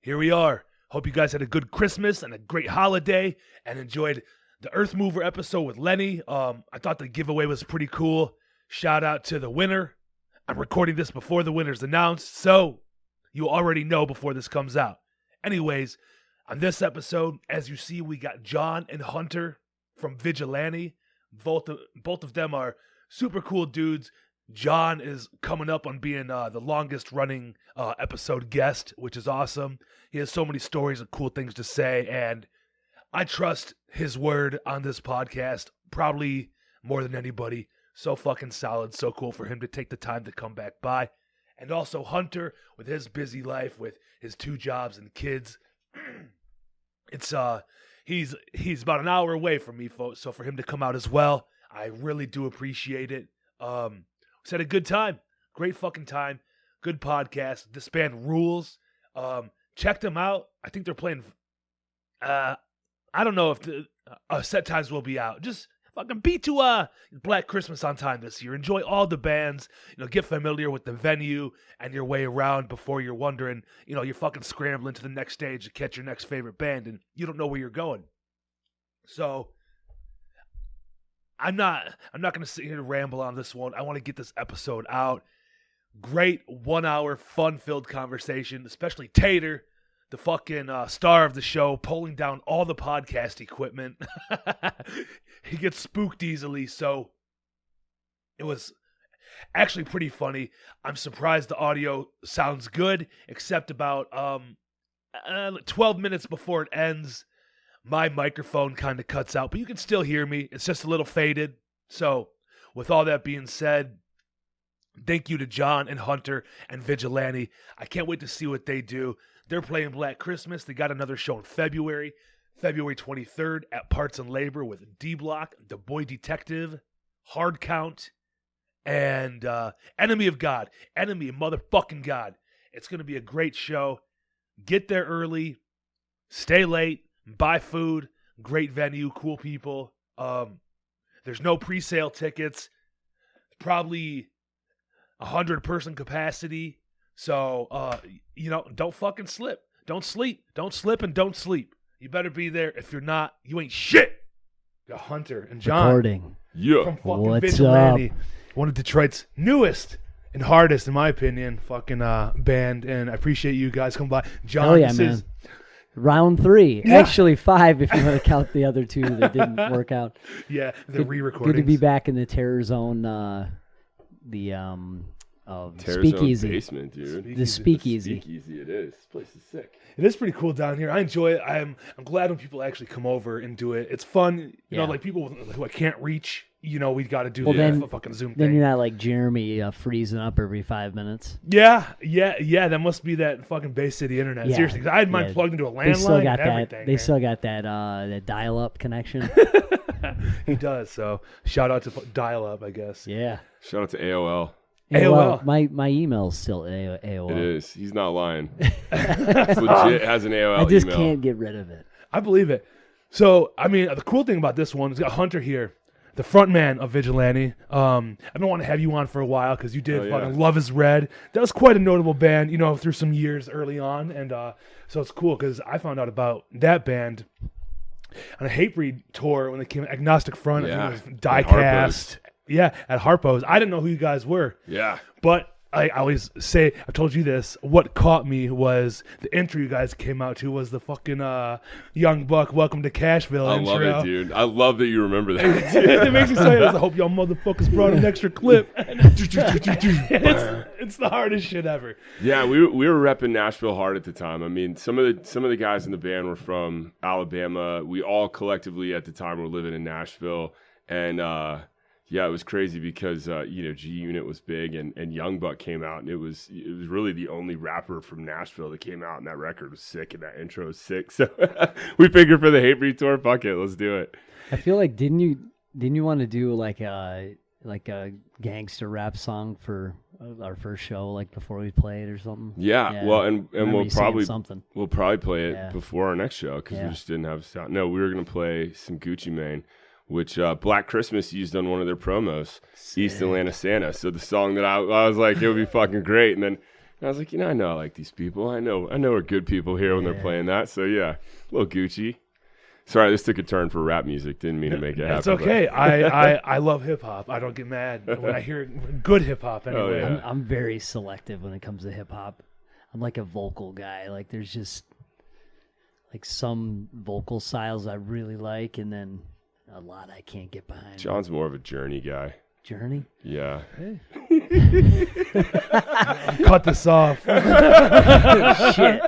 Here we are. Hope you guys had a good Christmas and a great holiday and enjoyed the Earth Mover episode with Lenny. I thought the giveaway was pretty cool. Shout out to the winner. I'm recording this before the winner's announced, so you already know before this comes out. Anyways, on this episode, as you see, we got John and Hunter from Vigilante. Both of them are super cool dudes. John is coming up on being the longest running episode guest, which is awesome. He has so many stories and cool things to say, and I trust his word on this podcast probably more than anybody. So fucking solid, so cool for him to take the time to come back by. And also Hunter, with his busy life, with his 2 jobs and kids. It's he's about an hour away from me, folks, so for him to come out as well, I really do appreciate it. We had a good time. Great fucking time. Good podcast. This band rules. Check them out. I think they're playing I don't know if the set times will be out. Just fucking be to Black Christmas on time this year. Enjoy all the bands. Get familiar with the venue and your way around before you're wondering, you're fucking scrambling to the next stage to catch your next favorite band and you don't know where you're going. So I'm not going to sit here and ramble on this one. I want to get this episode out. Great 1 hour fun-filled conversation, especially Tater, the fucking star of the show, pulling down all the podcast equipment. He gets spooked easily, so it was actually pretty funny. I'm surprised the audio sounds good, except about 12 minutes before it ends, my microphone kind of cuts out, but you can still hear me. It's just a little faded. So with all that being said, thank you to John and Hunter and Vigilante. I can't wait to see what they do. They're playing Black Christmas. They got another show in February 23rd at Parts and Labor with D-Block, The Boy Detective, Hard Count, and Enemy of God. Enemy of motherfucking God. It's going to be a great show. Get there early. Stay late. Buy food. Great venue. Cool people. There's no pre-sale tickets. Probably 100-person capacity. So, don't fucking slip. Don't sleep. Don't slip and don't sleep. You better be there. If you're not, you ain't shit. Got Hunter and John. Recording. Yeah. From fucking What's Vigilante. up? One of Detroit's newest and hardest, in my opinion, fucking band. And I appreciate you guys coming by. John, Oh, yeah, this man. is... Round 3. Yeah. Actually 5 if you want to count the other 2 that didn't work out. Yeah, the re-recordings. Good to be back in the Terror Zone, Terror Speakeasy. Zone basement, dude. The Speakeasy. Speakeasy, it is. This place is sick. It is pretty cool down here. I enjoy it. I'm glad when people actually come over and do it. It's fun. Yeah. Like people who I can't reach, we got to do Well, the then- fucking Zoom Then thing. you're not like Jeremy freezing up every 5 minutes. Yeah. That must be that fucking Bay City internet. Yeah. Seriously, 'cause I had mine Yeah. plugged into a They still landline got and that. everything. They man. still got that dial-up connection. He does. So shout out to Dial Up, I guess. Yeah. Shout out to AOL. AOL. My email's still AOL. It is. He's not lying. It's legit has an AOL I just email. can't get rid of it. I believe it. So, the cool thing about this one is got Hunter here, the front man of Vigilante. I've been wanting to have you on for a while because you did Oh, yeah. fucking Love is Red. That was quite a notable band, through some years early on. And so it's cool because I found out about that band on a Hatebreed tour when they came Agnostic Front. Yeah. I think it was At Diecast. Yeah, at Harpo's. I didn't know who you guys were. Yeah. But I always say, I've told you this, what caught me was the intro you guys came out to was the fucking Young Buck, Welcome to Cashville I intro. love it, dude. I love that you remember that. It makes me say, I hope y'all motherfuckers brought an extra clip. It's the hardest shit ever. Yeah, we were repping Nashville hard at the time. I mean, some of the guys in the band were from Alabama. We all collectively at the time were living in Nashville, and yeah, it was crazy because G Unit was big and Young Buck came out, and it was really the only rapper from Nashville that came out, and that record was sick, and that intro was sick. So we figured for the Hatebreed tour, fuck it, let's do it. I feel like didn't you want to do like a gangster rap song for our first show, like before we played or something? Yeah, well, and Remember we'll you saying probably something. play it Yeah. before our next show because Yeah. we just didn't have sound. No, we were gonna play some Gucci Mane, which Black Christmas used on one of their promos, East Atlanta Santa. So the song that I was like, it would be fucking great. And then And I was like, I know I like these people. I know we're good people here when they're playing that. So yeah, a little Gucci. Sorry, this took a turn for rap music. Didn't mean to make it happen. It's okay. I love hip hop. I don't get mad when I hear good hip hop. Anyway, yeah. I'm very selective when it comes to hip hop. I'm like a vocal guy. Like there's just like some vocal styles I really like, and then a lot I can't get behind. John's more of a Journey guy. Journey? Yeah. Hey. Cut this off. Shit.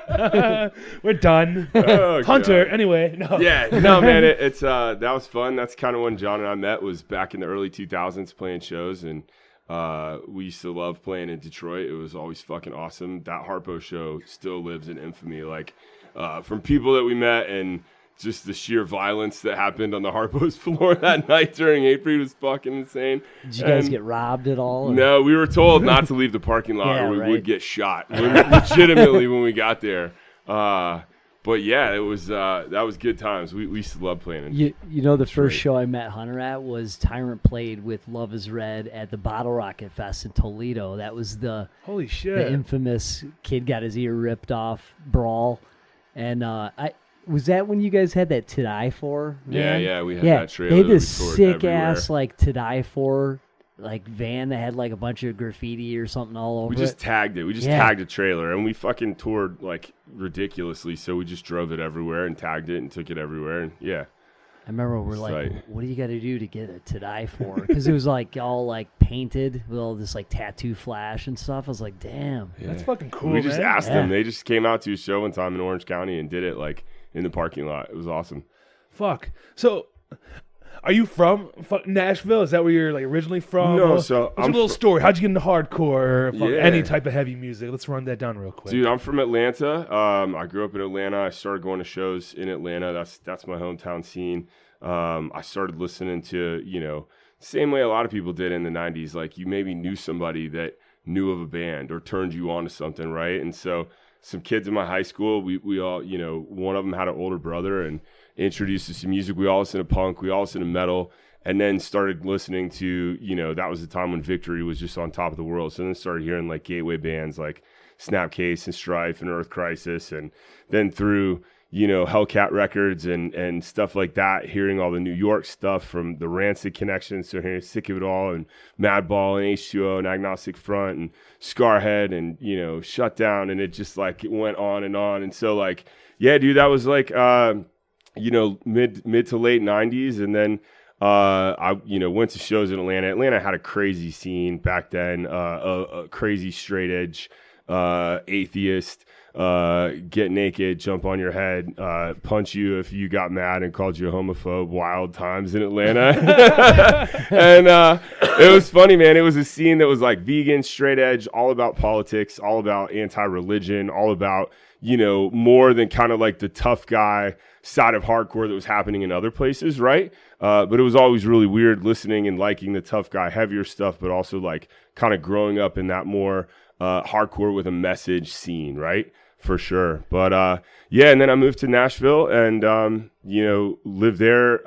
We're done. Oh, Hunter, God. anyway. No. Yeah, no, man, it's that was fun. That's kind of when John and I met, was back in the early 2000s playing shows, and we used to love playing in Detroit. It was always fucking awesome. That Harpo show still lives in infamy, like from people that we met and just the sheer violence that happened on the Harpo's floor that night during April was fucking insane. Did you guys get robbed at all? Or? No, we were told not to leave the parking lot or we would get shot. Legitimately when we got there. But yeah, it was that was good times. We used to love playing. You know, the first show I met Hunter at was Tyrant played with Love Is Red at the Bottle Rocket Fest in Toledo. That was the holy shit, the infamous kid got his ear ripped off brawl. And was that when you guys had that To Die For? Yeah, we had that trailer. They had this sick everywhere. ass like To Die For like van that had like a bunch of graffiti or something all over. We just tagged it. We just tagged a trailer, and we fucking toured like ridiculously. So we just drove it everywhere and tagged it and took it everywhere. And yeah, I remember we're like, what do you got to do to get a To Die For? Because it was like all like painted with all this like tattoo flash and stuff. I was like, damn, that's fucking cool. We just asked them. They just came out to a show one time in Orange County and did it like in the parking lot. It was awesome. Fuck. So, are you from Nashville? Is that where you're like originally from? No, so what's your little story? How'd you get into hardcore or Yeah. any type of heavy music? Let's run that down real quick. Dude, I'm from Atlanta. I grew up in Atlanta. I started going to shows in Atlanta. That's my hometown scene. I started listening to, same way a lot of people did in the 90s. Like you maybe knew somebody that knew of a band or turned you on to something, right? And so some kids in my high school, we all, one of them had an older brother and introduced us to music. We all listened to punk. We all listened to metal. And then started listening to, that was the time when Victory was just on top of the world. So then started hearing like gateway bands like Snapcase and Strife and Earth Crisis. And then through, Hellcat Records and stuff like that, hearing all the New York stuff from the Rancid connections. So hearing Sick of It All and Madball and H2O and Agnostic Front and Scarhead and, Shutdown. And it just like, it went on. And so like, yeah, dude, that was like, mid to late 90s. And then, I went to shows in Atlanta. Atlanta had a crazy scene back then, a crazy straight edge, atheist, get naked, jump on your head, punch you if you got mad and called you a homophobe. Wild times in Atlanta. And it was funny, man. It was a scene that was like vegan, straight edge, all about politics, all about anti-religion, all about, more than kind of like the tough guy side of hardcore that was happening in other places, right? But it was always really weird listening and liking the tough guy, heavier stuff, but also like kind of growing up in that more hardcore with a message scene, right? For sure. But and then I moved to Nashville and, lived there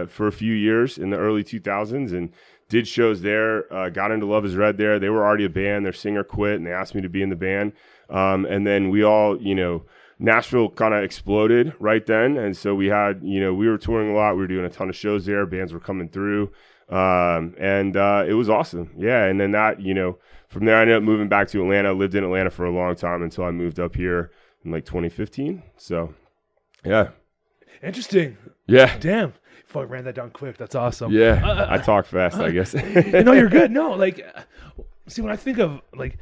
for a few years in the early 2000s and did shows there, got into Love Is Red there. They were already a band. Their singer quit and they asked me to be in the band. And then we all, Nashville kind of exploded right then. And so we had, we were touring a lot. We were doing a ton of shows there. Bands were coming through. And it was awesome. Yeah. And then that, from there I ended up moving back to Atlanta. I lived in Atlanta for a long time until I moved up here in like 2015. So, yeah. Interesting. Yeah. Damn. Fuck, ran that down quick. That's awesome. Yeah. I talk fast, I guess. No, you're good. No, like, see, when I think of like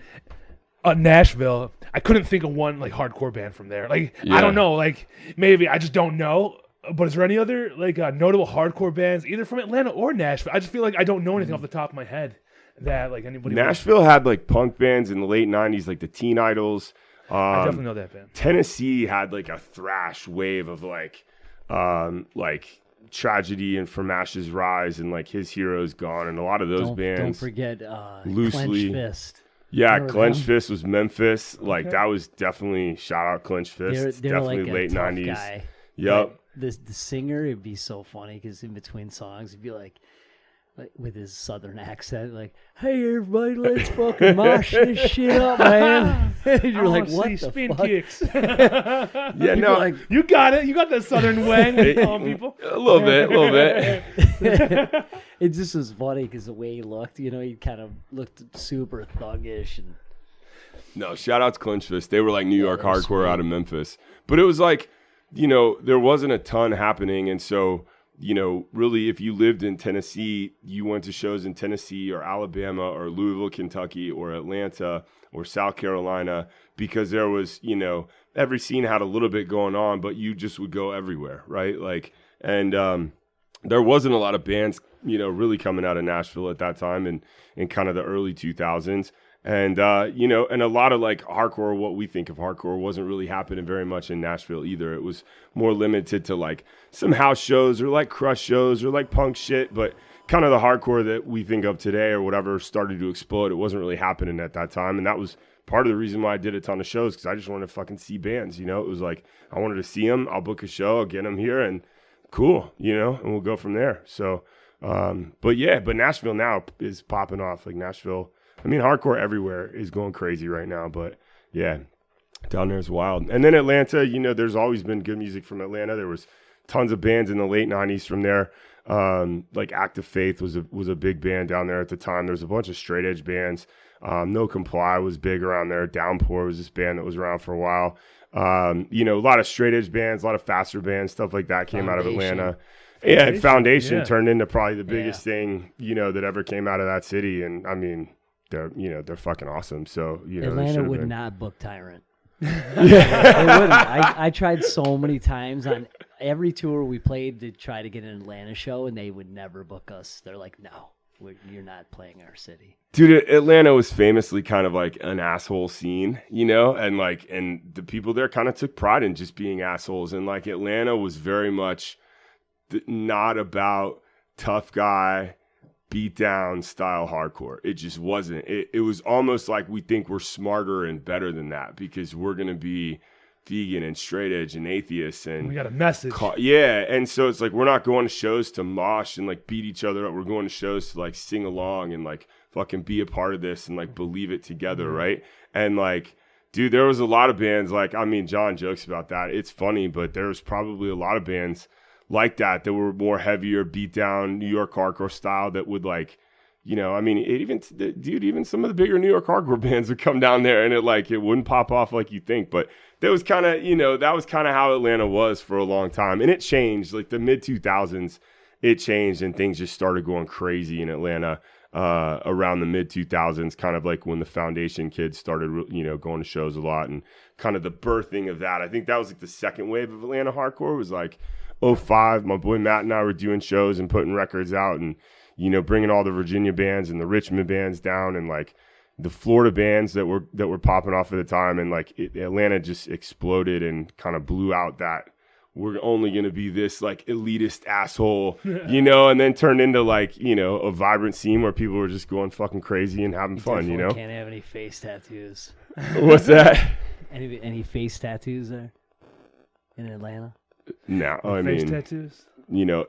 Nashville, I couldn't think of one like hardcore band from there. Like, I don't know. Like, maybe I just don't know. But is there any other like notable hardcore bands either from Atlanta or Nashville? I just feel like I don't know anything off the top of my head that like anybody. Nashville had like punk bands in the late 90s, like the Teen Idols. I definitely know that band. Tennessee had like a thrash wave of like Tragedy and From Ashes Rise and like His Heroes Gone and a lot of those bands. Don't forget loosely. Clenched Fist. Yeah, Clenched Fist was Memphis. Like that was definitely shout out Clenched Fist. They're definitely like late a tough 90s. Guy. Yep. The singer, it'd be so funny because in between songs, it'd be like, like, with his southern accent, like, "Hey everybody, let's fucking mosh this shit up, man." And you're like, "What the spin fuck?" kicks. Yeah, no, like, You got it. You got that southern wang. People. a little bit. it just was funny because the way he looked, he kind of looked super thuggish and. No, shout out to Clinch Fist. They were like New York hardcore sweet. out of Memphis. But it was like, there wasn't a ton happening. And so, really, if you lived in Tennessee, you went to shows in Tennessee or Alabama or Louisville, Kentucky or Atlanta or South Carolina because there was, every scene had a little bit going on, but you just would go everywhere, right? Like, and there wasn't a lot of bands, really coming out of Nashville at that time in kind of the early 2000s. And, and a lot of like hardcore, what we think of hardcore wasn't really happening very much in Nashville either. It was more limited to like some house shows or like crush shows or like punk shit. But kind of the hardcore that we think of today or whatever started to explode. It wasn't really happening at that time. And that was part of the reason why I did a ton of shows because I just wanted to fucking see bands, It was like I wanted to see them. I'll book a show. I'll get them here and cool, and we'll go from there. So, but Nashville now is popping off. Like Nashville. I mean, hardcore everywhere is going crazy right now, but yeah, down there is wild. And then Atlanta, there's always been good music from Atlanta. There was tons of bands in the late 90s from there. Like Active Faith was a big band down there at the time. There's a bunch of straight edge bands. No Comply was big around there. Downpour was this band that was around for a while. A lot of straight edge bands, a lot of faster bands, stuff like that came out of Atlanta. Yeah, and Foundation turned into probably the biggest thing, that ever came out of that city. And I mean, they're fucking awesome. So, Atlanta would not book Tyrant. They wouldn't. I tried so many times on every tour we played to try to get an Atlanta show, and they would never book us. They're like, "No, you're not playing our city." Dude, Atlanta was famously kind of like an asshole scene, and the people there kind of took pride in just being assholes. And like Atlanta was very much not about tough guy, beat down style hardcore. It just wasn't. It was almost like we think we're smarter and better than that because we're going to be vegan and straight edge and atheists and we got a message. And so it's like we're not going to shows to mosh and like beat each other up. We're going to shows to like sing along and like fucking be a part of this and like believe it together, right? And like, dude, there was a lot of bands like, I mean, John jokes about that. It's funny, but there was probably a lot of bands like that were more heavier, beat down New York hardcore style that would like, I mean, even some of the bigger New York hardcore bands would come down there and it wouldn't pop off like you think. But that was kind of, that was kind of how Atlanta was for a long time. And it changed like the mid 2000s, it changed and things just started going crazy in Atlanta around the mid 2000s, kind of like when the Foundation kids started, going to shows a lot and kind of the birthing of that. I think that was like the second wave of Atlanta hardcore was like, 2005, my boy Matt and I were doing shows and putting records out and, bringing all the Virginia bands and the Richmond bands down and like the Florida bands that were popping off at the time. And like Atlanta just exploded and kind of blew out that we're only going to be this like elitist asshole, and then turned into like, a vibrant scene where people were just going fucking crazy and having fun, Can't have any face tattoos. What's that? Any face tattoos there in Atlanta? No, I face mean, tattoos.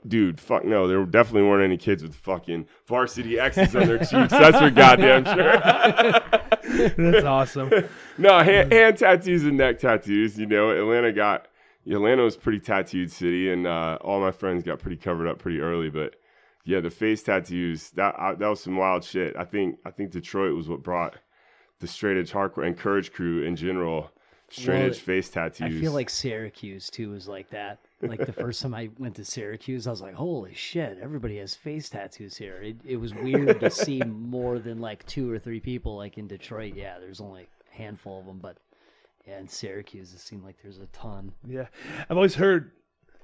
Dude, fuck no. There definitely weren't any kids with fucking varsity X's on their cheeks. That's for goddamn sure. That's awesome. No, hand tattoos and neck tattoos. Atlanta was a pretty tattooed city, and all my friends got pretty covered up pretty early. But yeah, the face tattoos that was some wild shit. I think Detroit was what brought the straight edge hardcore and Courage crew in general. Straight edge face tattoos. I feel like Syracuse too was like that. Like the first time I went to Syracuse, I was like, "Holy shit! Everybody has face tattoos here." It was weird to see more than like 2 or 3 people. Like in Detroit, yeah, there's only a handful of them, but yeah, in Syracuse, it seemed like there's a ton. Yeah, I've always heard,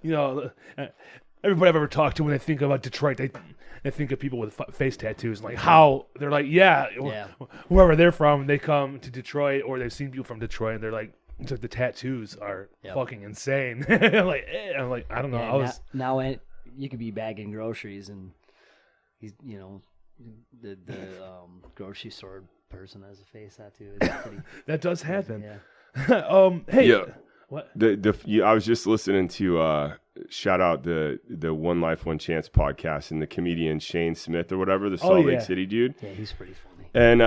everybody I've ever talked to when they think about Detroit, they think of people with face tattoos, like how they're like, wherever they're from, they come to Detroit or they've seen people from Detroit and they're like, the tattoos are fucking insane. I'm like, I don't know. Yeah, now you could be bagging groceries and he's, the grocery store person has a face tattoo. That does happen. Yeah. Hey. Yeah. What? I was just listening to shout out the One Life, One Chance podcast and the comedian Shane Smith or whatever, the Salt Lake City dude. Yeah, he's pretty funny. And,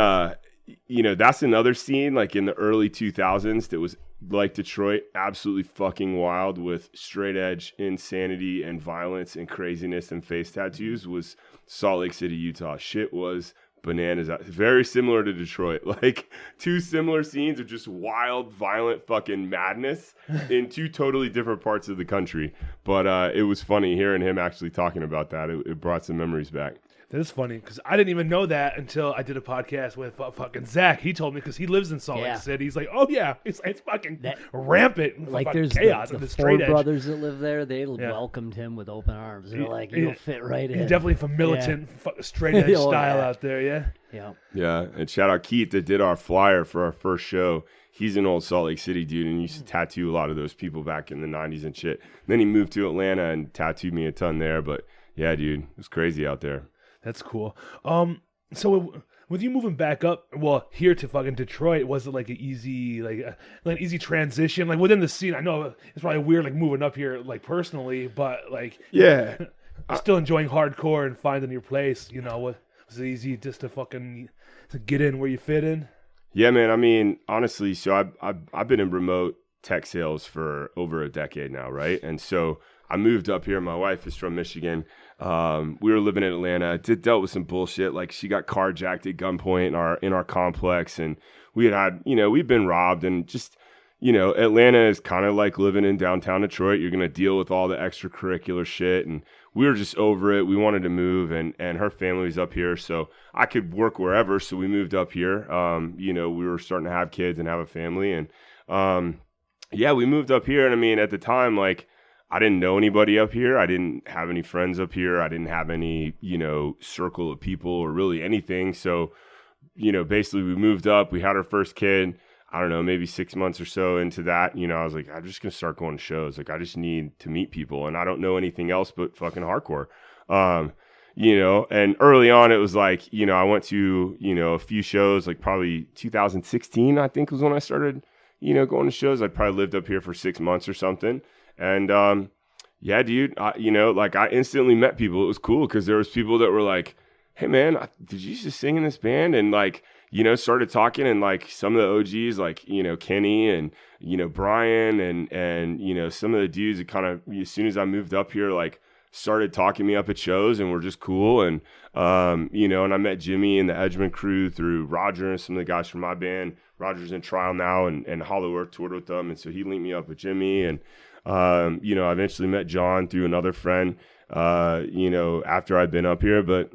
that's another scene like in the early 2000s that was like Detroit, absolutely fucking wild with straight edge insanity and violence and craziness and face tattoos was Salt Lake City, Utah. Shit was bananas. Very similar to Detroit. Like two similar scenes of just wild, violent fucking madness in two totally different parts of the country. But it was funny hearing him actually talking about that. It brought some memories back. That is funny because I didn't even know that until I did a podcast with fucking Zach. He told me because he lives in Salt Lake City. He's like, oh yeah, it's fucking rampant. Like there's chaos the the four straight brothers that live there. They welcomed him with open arms. They're like, you'll fit right in. He's definitely from militant straight edge style out there. Yeah. And shout out Keith that did our flyer for our first show. He's an old Salt Lake City dude and used to tattoo a lot of those people back in the 90s and shit. And then he moved to Atlanta and tattooed me a ton there. But yeah, dude, it was crazy out there. That's cool. So with you moving back up, here to fucking Detroit, was it like an easy, an easy transition? Like within the scene, I know it's probably weird, like moving up here, like personally, but like, still enjoying hardcore and finding your place. Was it easy just to get in where you fit in? Yeah, man. I mean, honestly, so I've been in remote tech sales for over a decade now, right? And so I moved up here. My wife is from Michigan. We were living in Atlanta. Dealt with some bullshit. Like she got carjacked at gunpoint in our complex, and we'd been robbed, and just Atlanta is kind of like living in downtown Detroit. You're gonna deal with all the extracurricular shit, and we were just over it. We wanted to move, and her family was up here, so I could work wherever. So we moved up here. We were starting to have kids and have a family, and we moved up here. And I mean, at the time, like, I didn't know anybody up here. I didn't have any friends up here. I didn't have any, circle of people or really anything. So, basically we moved up. We had our first kid, I don't know, maybe 6 months or so into that. I was like, I'm just going to start going to shows. Like, I just need to meet people. And I don't know anything else but fucking hardcore. And early on it was like, I went to, a few shows, like probably 2016, I think was when I started, going to shows. I probably lived up here for 6 months or something. And, dude, I instantly met people. It was cool because there was people that were like, hey man, did you used to sing in this band? And like, started talking, and like some of the OGs, like, Kenny and, Brian and, some of the dudes that kind of, as soon as I moved up here, like started talking me up at shows and were just cool. And, and I met Jimmy and the Edgeman crew through Roger and some of the guys from my band. Roger's in trial now, and Hollow Earth toured with them. And so he linked me up with Jimmy, and, I eventually met John through another friend, after I'd been up here. But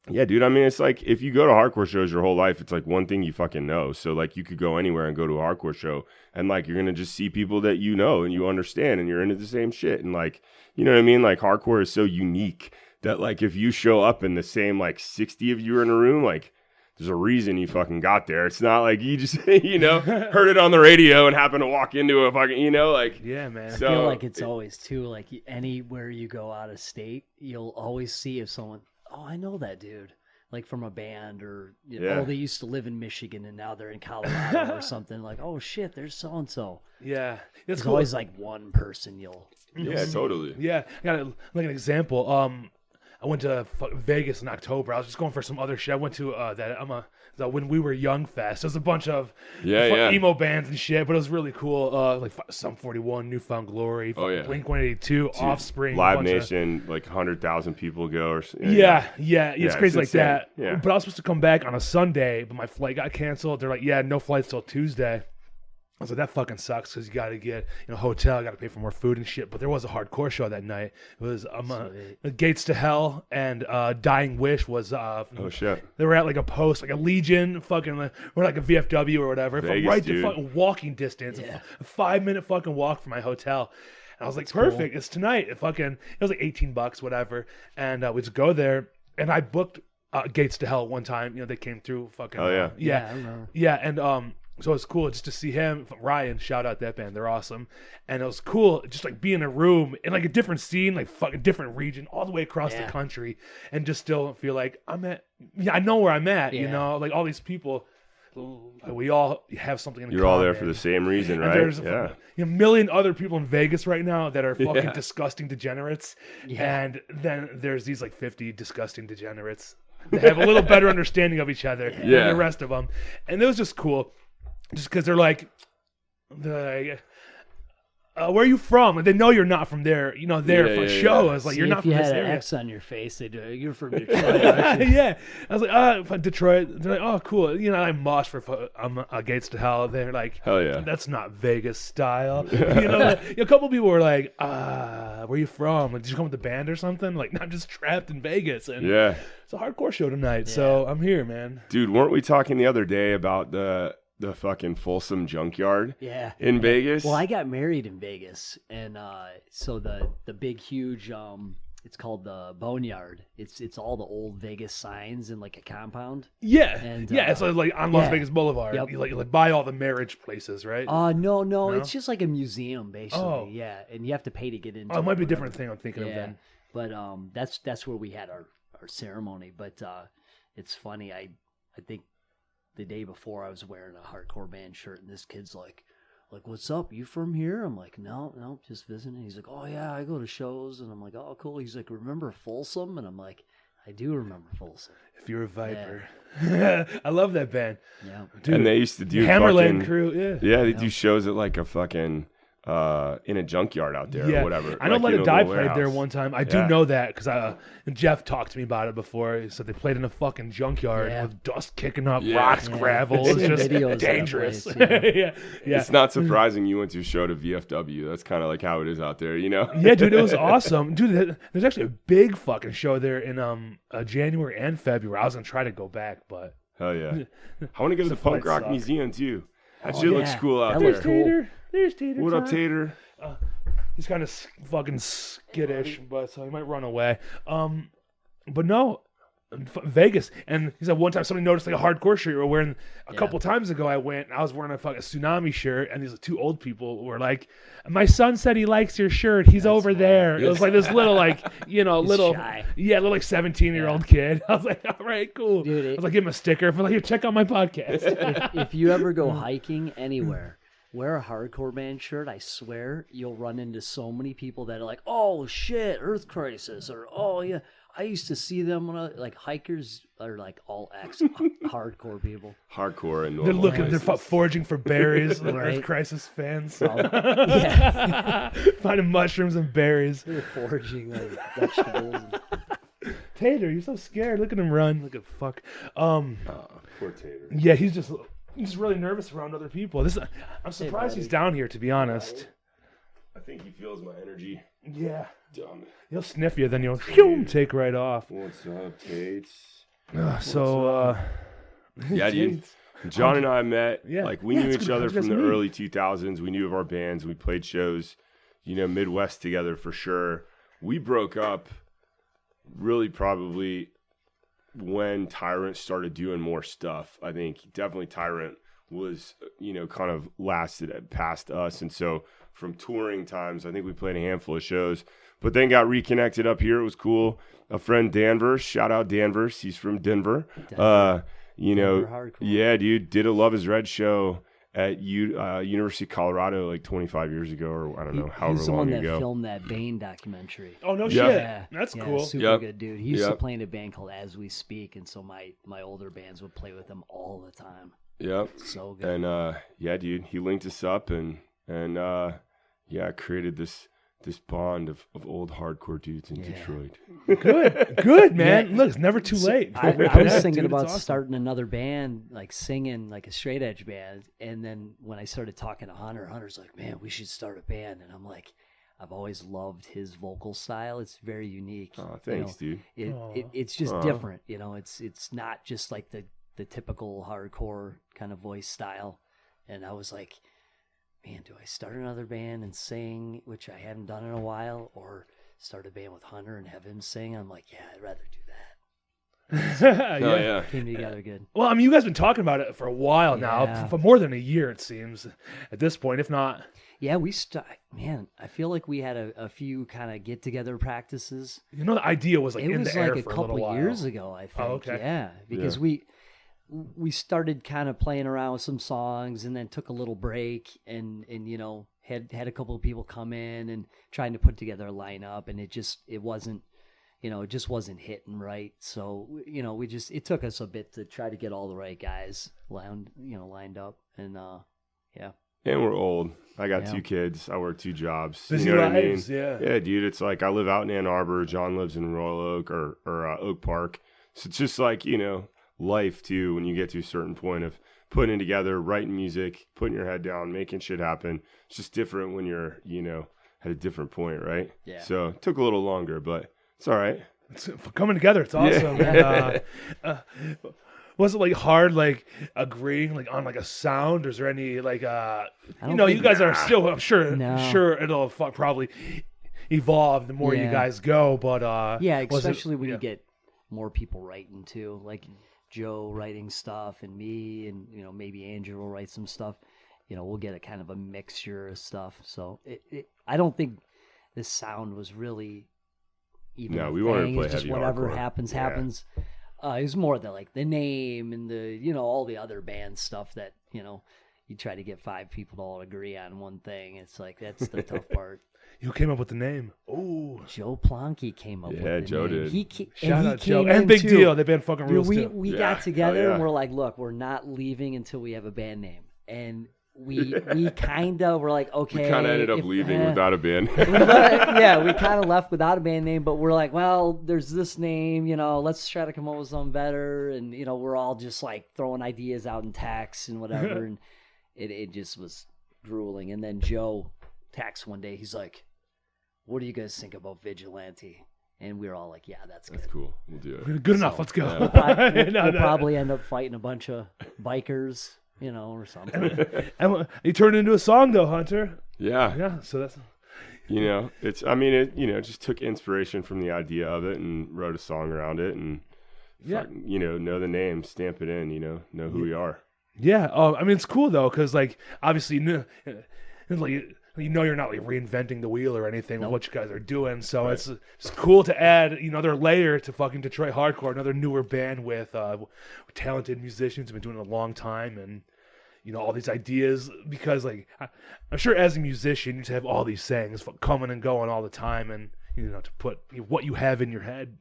yeah, dude, I mean, it's like if you go to hardcore shows your whole life, it's like one thing you fucking know. So like you could go anywhere and go to a hardcore show, and like you're going to just see people that you know and you understand, and you're into the same shit. And like, you know what I mean? Like hardcore is so unique that like if you show up and the same like 60 of you are in a room, like there's a reason you fucking got there. It's not like you just, heard it on the radio and happened to walk into a fucking, like. Yeah, man. So, I feel like it's always too, like anywhere you go out of state, you'll always see if someone, oh, I know that dude. Like from a band, or they used to live in Michigan and now they're in Colorado or something. Like, oh shit, there's so and so. Yeah, there's always like one person you'll see. Totally. Yeah, I got like an example. I went to Vegas in October. I was just going for some other shit. I went to the When We Were Young Fest. There's a bunch of emo bands and shit, but it was really cool. Like Sum 41, Newfound Glory, Blink 182, Offspring, Live Nation, like 100,000 people go. Or it's crazy like insane. that. Yeah. But I was supposed to come back on a Sunday, but my flight got canceled. They're like, no flights till Tuesday. I was like, that fucking sucks because you got to get hotel, got to pay for more food and shit. But there was a hardcore show that night. It was Gates to Hell and Dying Wish was. Oh shit! They were at like a post, like a Legion, fucking, or like a VFW or whatever, Vegas, to fucking walking distance, a 5-minute fucking walk from my hotel. And I was like, that's perfect. Cool. It's tonight. It was like $18, whatever. And we just go there, and I booked Gates to Hell one time. They came through. Fucking. Oh yeah. Yeah. I remember. Yeah, and so it's cool just to see him, Ryan, shout out that band, they're awesome. And it was cool just like be in a room in like a different scene, like fucking different region, all the way across the country, and just still feel like I know where I'm at, like all these people we all have something in You're common. all there for the same reason, And right? there's Yeah. a million other people in Vegas right now that are fucking disgusting degenerates. Yeah. And then there's these like 50 disgusting degenerates that have a little better understanding of each other than the rest of them. And it was just cool. Just because they're like, where are you from? And they know you're not from there. You know, there for shows. Like, See, you're not if from you this had an area. X on your face, they'd do, you're from Detroit, aren't you? Yeah. I was like, from Detroit. They're like, oh, cool. You know, I mosh for Gates to Hell. They're like, Hell yeah. that's not Vegas style. You know, a couple people were like, where you from? Like, did you come with the band or something? Like, no, I'm just trapped in Vegas. And it's a hardcore show tonight. So I'm here, man. Dude, weren't we talking the other day about the fucking Folsom Junkyard in Vegas? Well, I got married in Vegas, and so the big, huge, it's called the Boneyard. It's all the old Vegas signs in like a compound. Yeah, and, it's like on Las Vegas Boulevard. Yep. You like buy all the marriage places, right? No, it's just like a museum basically. Oh. Yeah, and you have to pay to get into. It might be a different thing I'm thinking of then. But that's where we had our ceremony. But it's funny. I think the day before I was wearing a hardcore band shirt, and this kid's like, what's up? You from here? I'm like, no, just visiting. He's like, oh yeah, I go to shows, and I'm like, oh cool. He's like, remember Folsom? And I'm like, I do remember Folsom. If you're a Viper, I love that band. Yeah, dude, and they used to do Hammerland crew. Yeah, they do shows at like a fucking. In a junkyard out there or whatever. I know Let It Die played there one time. I do know that because Jeff talked to me about it before. He said they played in a fucking junkyard with dust kicking up, rocks, gravel. It's just dangerous. It's not surprising you went to a show to VFW. That's kind of like how it is out there, you know? Yeah, dude, it was awesome. Dude, there's actually a big fucking show there in January and February. I was going to try to go back, but... Hell yeah. I want to go to the Punk Rock Museum, too. That shit looks cool out there. Cool. There's Tater. What up, Tater? He's kind of fucking skittish, but so he might run away. But no, Vegas. And he said one time somebody noticed like a hardcore shirt you were wearing. A couple times ago I went and I was wearing a fucking Tsunami shirt, and these two old people were like, my son said he likes your shirt. He's over there. It was like this little like, little shy. Little like 17-year-old kid. I was like, all right, cool. Dude, I was like, give him a sticker. For like, here, check out my podcast. If you ever go hiking anywhere, wear a hardcore band shirt. I swear you'll run into so many people that are like, oh shit, Earth Crisis, or oh yeah, I used to see them when like hikers are like all X hardcore people. Hardcore and they're looking, they're foraging for berries. The Earth Crisis fans, finding mushrooms and berries. They're foraging like vegetables. Tater, you're so scared. Look at him run. Look at fuck. Poor Tater. Yeah, he's just really nervous around other people. I'm surprised he's down here, to be honest. I think he feels my energy. Yeah. Dumb. He'll sniff you, then you'll take right off. What's up, Tates? Yeah, dude. John and I met. Yeah. Like, we knew each other from the early 2000s. We knew of our bands. We played shows, Midwest together for sure. We broke up really probably when Tyrant started doing more stuff. I think definitely Tyrant was, kind of lasted past us. And so from touring times, I think we played a handful of shows, but then got reconnected up here. It was cool. A friend, Danvers, shout out Danvers. He's from Denver. Denver yeah, dude, did a Love Is Red show at University of Colorado like 25 years ago, or I don't know, however long ago. He's the one that filmed that Bane documentary. Oh, no shit. Yeah. That's cool. Super good dude. He used to play in a band called As We Speak, and so my older bands would play with him all the time. Yep. So good. And dude, he linked us up and created this bond of old hardcore dudes in Detroit. Good, man. Look, it's never too late. I was thinking about starting another band, like singing, like a straight edge band. And then when I started talking to Hunter's like, man, we should start a band. And I'm like, I've always loved his vocal style. It's very unique. Oh, thanks, dude. It's just different. It's not just like the typical hardcore kind of voice style. And I was like, man, do I start another band and sing, which I haven't done in a while, or start a band with Hunter and have him sing? I'm like, yeah, I'd rather do that. Came together good. Well, I mean, you guys have been talking about it for a while now, for more than a year, it seems, at this point, if not. Yeah, man, I feel like we had a few kind of get-together practices. The idea was like in the air for a little while. It was like a couple years ago, I think. Oh, okay. Yeah, because we we started kind of playing around with some songs, and then took a little break, and had a couple of people come in and trying to put together a lineup, and it wasn't hitting right. So it took us a bit to try to get all the right guys lined up, and yeah. And we're old. I got 2 kids. I work 2 jobs. Busy what I mean? lives, yeah. Yeah, dude. It's like I live out in Ann Arbor. John lives in Royal Oak or Oak Park. So it's just like, life too, when you get to a certain point of putting it together, writing music, putting your head down, making shit happen. It's just different when you're, at a different point, right? Yeah. So it took a little longer, but it's all right. It's coming together. It's awesome. Yeah. And, was it hard agreeing on a sound? Or is there any you guys are still, I'm sure it'll probably evolve the more you guys go, but especially when you get more people writing too, like Joe writing stuff and me, and maybe Andrew will write some stuff. We'll get a kind of a mixture of stuff. So I don't think this sound was really even we wanted to play it's just heavy whatever hardcore. happens. It was more the name and the all the other band stuff that you try to get 5 people to all agree on one thing. It's like that's the tough part. You came up with the name. Oh, Joe Plonky came up with the Joe name. did. Shout out Joe and Big Deal. They've been fucking rules too. We got together and we're like, look, we're not leaving until we have a band name, and we kind of were like, okay. We kind of ended up leaving without a band. We kind of left without a band name, but we're like, well, there's this name, let's try to come up with something better. And, we're all just throwing ideas out in texts and whatever. And it just was grueling. And then Joe texts one day, he's like, what do you guys think about Vigilante? And we were all like, yeah, that's good. That's cool. We'll do it. Good enough. Let's go. We'll probably end up fighting a bunch of bikers, or something. And you turned it into a song, though, Hunter. Yeah. Yeah, so that's... it just took inspiration from the idea of it and wrote a song around it and, know the name, stamp it in, know who we are. Yeah. Oh, it's cool, though, because, obviously, you're not reinventing the wheel or anything with what you guys are doing. So Right. it's cool to add another layer to fucking Detroit hardcore, another newer band with talented musicians who've been doing it a long time, and all these ideas. Because I'm sure as a musician, you just have all these sayings coming and going all the time, and to put what you have in your head,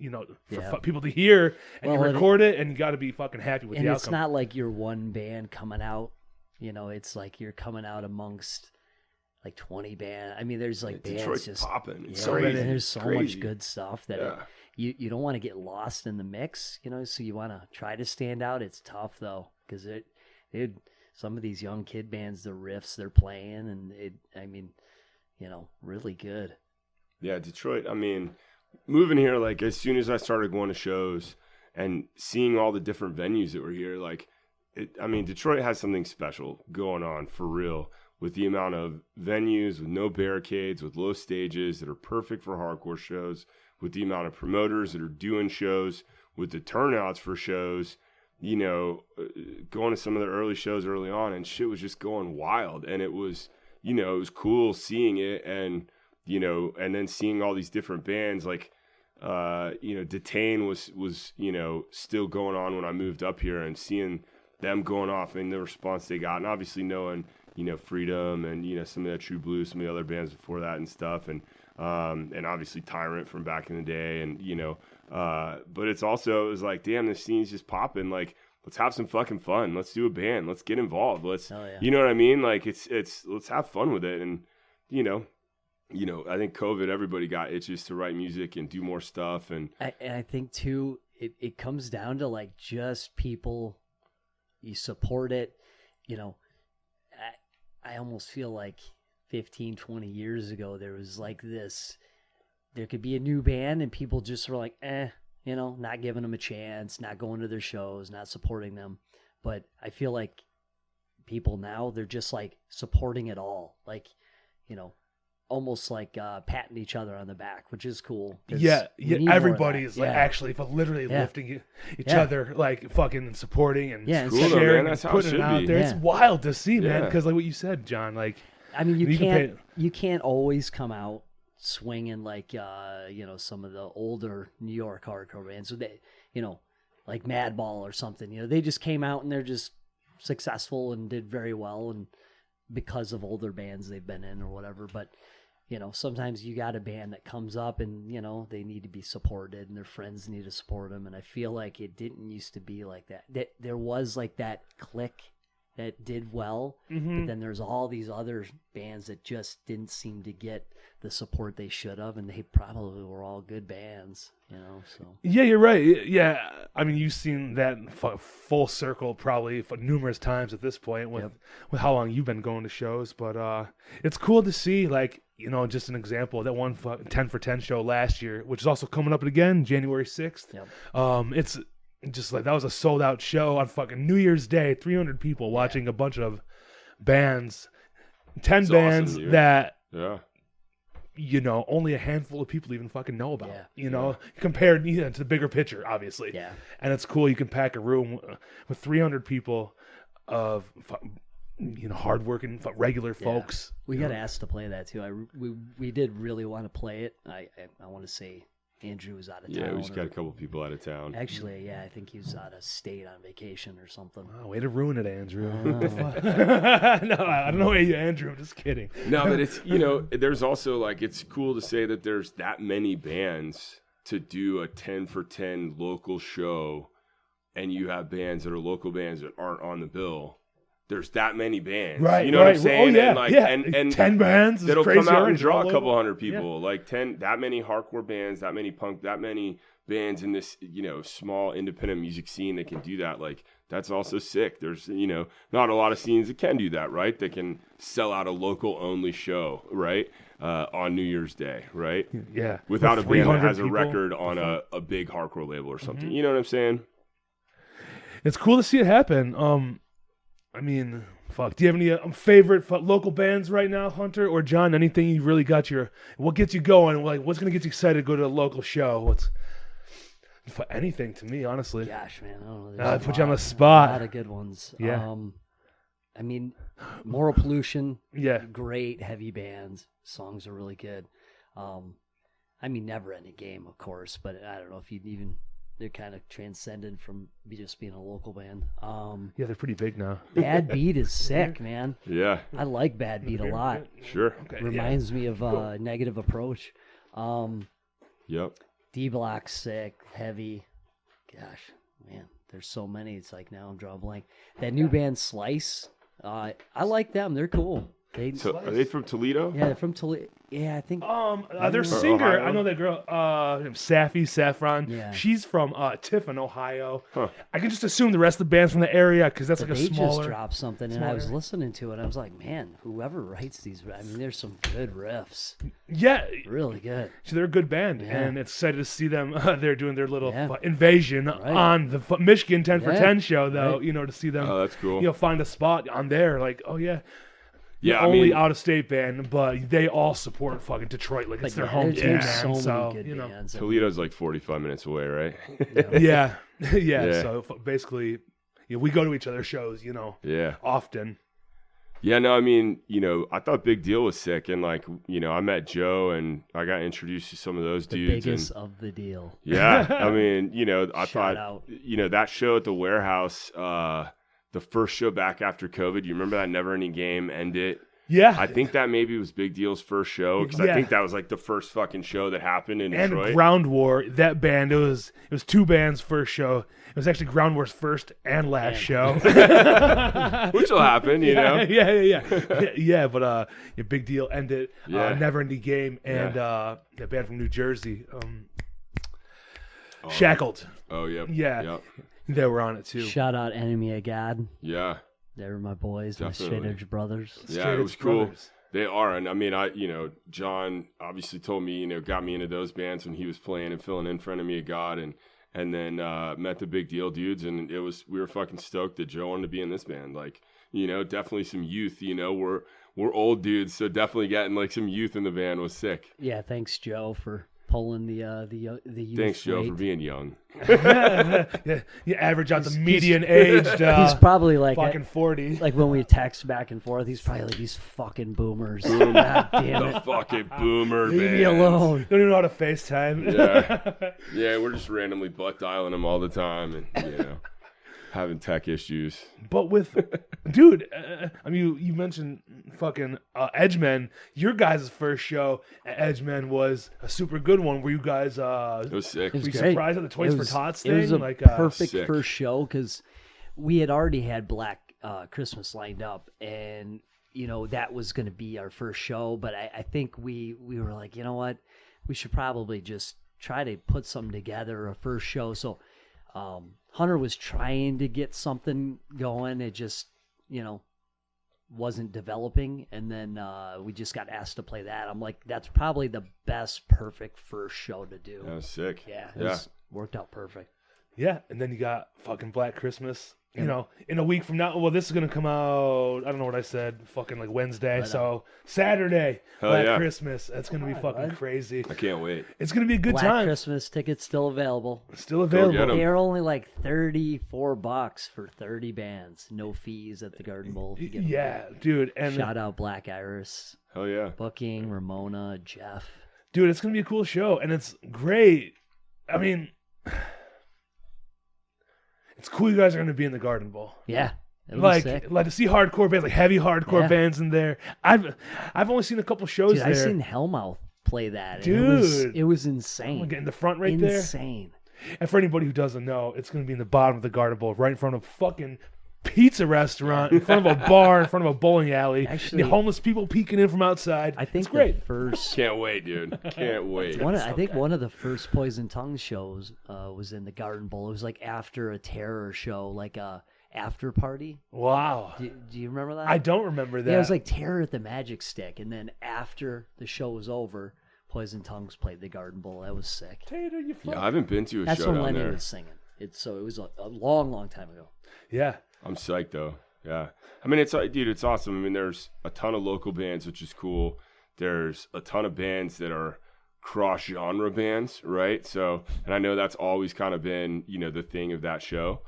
for people to hear, and you record it, and you got to be fucking happy with the outcome. And it's not like you're one band coming out. It's like you're coming out amongst 20 bands. There's bands Detroit's just popping. It's so crazy. there's so Crazy. much good stuff that you don't want to get lost in the mix, so you want to try to stand out. It's tough though, because some of these young kid bands, the riffs they're playing, and really good. Yeah, Detroit. Moving here, as soon as I started going to shows and seeing all the different venues that were here, Detroit has something special going on for real. With the amount of venues, with no barricades, with low stages that are perfect for hardcore shows, with the amount of promoters that are doing shows, with the turnouts for shows, going to some of the early shows early on, and shit was just going wild. And it was, it was cool seeing it, and, and then seeing all these different bands, Detain was, still going on when I moved up here, and seeing them going off and the response they got, and obviously knowing, Freedom and, some of that True Blue, some of the other bands before that and stuff. And obviously Tyrant from back in the day. And, but it was like, damn, this scene's just popping. Let's have some fucking fun. Let's do a band. Let's get involved. You know what I mean? It's let's have fun with it. And, I think COVID, everybody got itches to write music and do more stuff. And I think too, it comes down to just people, you support it, I almost feel like 15, 20 years ago, there was there could be a new band and people just were like, not giving them a chance, not going to their shows, not supporting them. But I feel like people now, they're just supporting it all. Almost patting each other on the back, which is cool. Yeah, everybody is actually literally lifting each other, fucking supporting and cool, sharing man. That's and how it putting it should out be. there. Yeah. It's wild to see, man. Because what you said, John, you can't always come out swinging some of the older New York hardcore bands. So they, like Madball or something. You know, they just came out and they're just successful and did very well, and because of older bands they've been in or whatever. But you know, sometimes you got a band that comes up and, you know, they need to be supported and their friends need to support them. And I feel like it didn't used to be like that. There was like that clique that did well, but then there's all these other bands that just didn't seem to get the support they should have, and they probably were all good bands, you know. So Yeah, you're right. Yeah, I mean, you've seen that full circle probably for numerous times at this point with how long you've been going to shows. But it's cool to see, like, you know, just an example, that one 10 for 10 show last year, which is also coming up again, January 6th. It's just like, that was a sold out show on fucking New Year's Day, 300 people watching a bunch of bands, 10 It's bands awesome, dude. that, Yeah. you know, only a handful of people even fucking know about, you know, compared to the bigger picture, obviously. Yeah. And it's cool. You can pack a room with 300 people of, you know, hardworking, regular folks. We got asked to play that too. We did really want to play it. I want to say Andrew was out of town. Yeah, we just got a couple people out of town. Actually, yeah, I think he was out of state on vacation or something. Oh, way to ruin it, Andrew. No, I don't know you, Andrew. I'm just kidding. No, but it's, you know, there's also, like, it's cool to say that there's that many bands to do a 10 for 10 local show, and you have bands that are local bands that aren't on the bill. There's that many bands, right? You know what I'm saying? Oh, yeah, and like, yeah. and 10 bands that'll crazy come out and already, draw all a couple over. hundred people. Like that many hardcore bands, that many punk, that many bands in this, you know, small independent music scene that can do that. Like, that's also sick. There's, you know, not a lot of scenes that can do that, right? That can sell out a local only show, right? On New Year's Day, right? Yeah. Without a band that has a people. record on a big hardcore label or something. You know what I'm saying? It's cool to see it happen. I mean, fuck. Do you have any favorite local bands right now, Hunter or John? Anything you really got what gets you going? Like, what's gonna get you excited to go to a local show? For anything to me, honestly. Gosh, man, I don't know. I There's put you on the a spot. lot of good ones. Yeah. I mean, Moral Pollution. Yeah. Great heavy bands. Songs are really good. I mean, Never Ending Game, of course, but I don't know if you'd even. They're kind of transcended from just being a local band. Yeah, they're pretty big now. Bad Beat is sick, man. Yeah. I like Bad Beat a lot. Sure. Okay, Reminds me of Negative Approach. Yep. D Block's sick, heavy. Gosh, man, there's so many. It's like now I'm drawing a blank. That new band Slice, I like them. They're cool. Are they from Toledo? Yeah, they're from Toledo. Yeah, I think. Their singer, Ohio? I know that girl, Saffron. Yeah. She's from Tiffin, Ohio. Huh. I can just assume the rest of the band's from the area because that's like a They smaller. just dropped something, and I was smaller. listening to it. I was like, man, whoever writes these, I mean, there's some good riffs. Yeah, Really good. so they're a good band, Yeah. and it's excited to see them. They're doing their little Yeah. invasion Right. on the Michigan 10 for Yeah. 10 show, though. Right. You know, to see them, Oh, that's cool. you know, find a spot on there. Like, oh yeah, Yeah, I only mean, out of state band, but they all support fucking Detroit. Like, it's their yeah, hometown. there's man, so so many good you know, bands. Toledo's like 45 minutes away, right? yeah, yeah. Yeah. So basically, we go to each other's shows, you know, Yeah. often. Yeah, no, I mean, you know, I thought Big Deal was sick, and like, you know, I met Joe, and I got introduced to some of those The dudes. biggest And of the deal. yeah, I mean, you know, I Shout thought, out. you know, that show at the warehouse, the first show back after COVID. You remember that Never Ending Game ended? Yeah, I think that maybe was Big Deal's first show because Yeah. I think that was like the first fucking show that happened in and Detroit. Ground War. That band, it was two bands first show. It was actually Ground War's first and last show. Which will happen, you know. yeah. But Big Deal ended. Yeah. Never Ending Game, and that band from New Jersey, Shackled. Oh, yep. Yeah. Yep. They were on it too. Shout out Enemy of God. Yeah. They were my boys, my Definitely. straight edge brothers. Yeah, Straight it was Edge cool. Brothers. They are, and I mean, John obviously told me, got me into those bands when he was playing and filling in for Enemy of God, and then met the Big Deal dudes, and we were fucking stoked that Joe wanted to be in this band. Like, definitely some youth. We're old dudes, so definitely getting like some youth in the band was sick. Yeah, thanks Joe for pulling the youth Thanks, Joe, weight. for being young. Yeah, you average out the median aged. He's probably like fucking 40. Like when we text back and forth, he's probably like, these fucking boomers. God damn The it. fucking boomer, Leave man. me alone. Don't even know how to FaceTime. Yeah, we're just randomly butt dialing him all the time, and having tech issues. But with, dude, I mean, you mentioned fucking Edgemen. Your guys' first show at Edgemen was a super good one. Were you guys It was sick. It was were you great. surprised at the Toys for Tots thing? It was a like, perfect Sick. first show because we had already had Black Christmas lined up, and that was going to be our first show. But I think we were like, you know what, we should probably just try to put something together, a first show. So Hunter was trying to get something going. It just wasn't developing, and then we just got asked to play that. I'm like, that's probably the best perfect first show to do. That was sick. Yeah, it worked out perfect. yeah, and then you got fucking Black Christmas. In a week from now. Well, this is gonna come out. I don't know what I said. Fucking like Wednesday. So Saturday, Hell Black yeah. Christmas. That's gonna be fucking crazy. I can't wait. It's gonna be a good Black time. Christmas tickets still available. Still get available. 'em. They're only like $34 for 30 bands. No fees at the Garden Bowl. If you get 'em. Yeah, dude. And Shout out Black Iris, Hell yeah. Booking, Ramona, Jeff. dude, it's gonna be a cool show, and it's great. I mean, it's cool you guys are gonna be in the Garden Bowl. Yeah. It was sick. Like to see hardcore bands, like heavy hardcore bands in there. I've only seen a couple shows Dude, there. I seen Hellmouth play that. And Dude. it was insane. Get in the front right there. Insane. And for anybody who doesn't know, it's going to be in the bottom of the Garden Bowl, right in front of a fucking pizza restaurant, in front of a bar, in front of a bowling alley. Actually, and the homeless people peeking in from outside. I think it's great. the first. Can't wait, dude. Can't wait. I think one of the first Poison Tongues shows was in the Garden Bowl. It was like after a terror show, like a after party. Wow. Do you remember that? I don't remember that. Yeah, it was like Terror at the Magic Stick, and then after the show was over, Poison Tongues played the Garden Bowl. That was sick. Tater, you fuck. Yeah, I haven't been to a That's show when down Lenny there. was singing. It was a long, long time ago. Yeah. I'm psyched though. Yeah. I mean, dude, it's awesome. I mean, there's a ton of local bands, which is cool. There's a ton of bands that are cross-genre bands, right? So, and I know that's always kind of been, the thing of that show,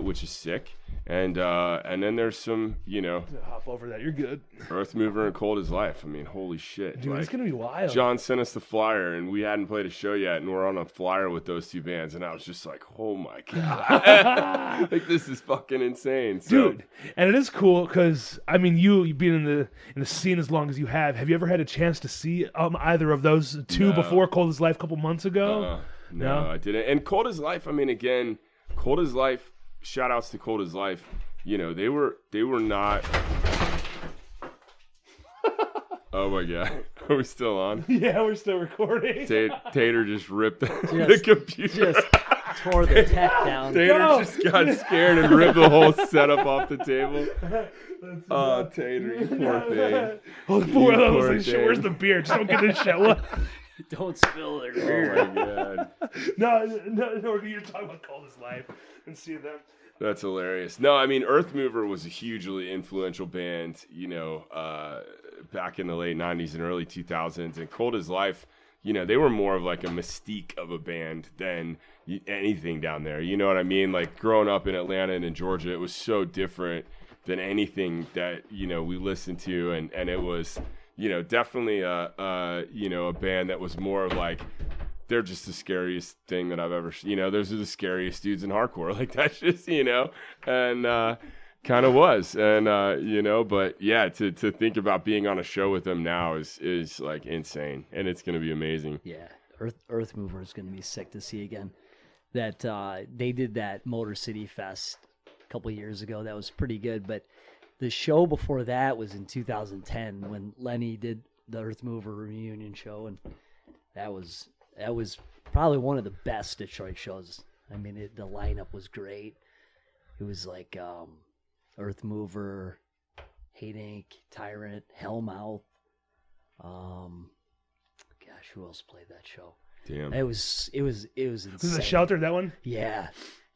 which is sick. And then there's some, Hop over that. You're good. Earth Mover and Cold as Life. I mean, holy shit. Dude, it's going to be wild. John sent us the flyer, and we hadn't played a show yet, and we're on a flyer with those two bands, and I was just like, oh my God. Like, this is fucking insane. So, Dude, and it is cool because, I mean, you've been in the scene as long as you have you ever had a chance to see either of those two No. before Cold as Life a couple months ago? No, I didn't. And Cold as Life, I mean, again, Cold as Life, shout outs to Cold as Life. They were not. Oh my God, are we still on? Yeah, we're still recording. Tater just ripped the computer. Just tore the tech down. Tater No. just got scared and ripped the whole setup off the table. Oh, Tater, you poor thing. Oh, poor, I was poor like, shit, thing. where's the beer? Just don't get in show. Don't spill their beer. Oh my God, No, you're talking about Cold as Life and see them. that's hilarious. No, I mean, Earth Mover was a hugely influential band, back in the late 90s and early 2000s. And Cold as Life, they were more of like a mystique of a band than anything down there. You know what I mean? Like growing up in Atlanta and in Georgia, it was so different than anything that, we listened to. And it was, definitely a band that was more of like, they're just the scariest thing that I've ever seen. Those are the scariest dudes in hardcore. Like that's just, and kind of was. And, but yeah, to think about being on a show with them now is like insane. And it's going to be amazing. Yeah, Earth Mover is going to be sick to see again. That they did that Motor City Fest a couple years ago. That was pretty good. But the show before that was in 2010 when Lenny did the Earth Mover reunion show, and that was probably one of the best Detroit shows. I mean, the lineup was great. It was like Earth Mover, Hate Inc., Tyrant, Hellmouth. Gosh, who else played that show? Damn. It was insane. This is a Shelter, that one? Yeah.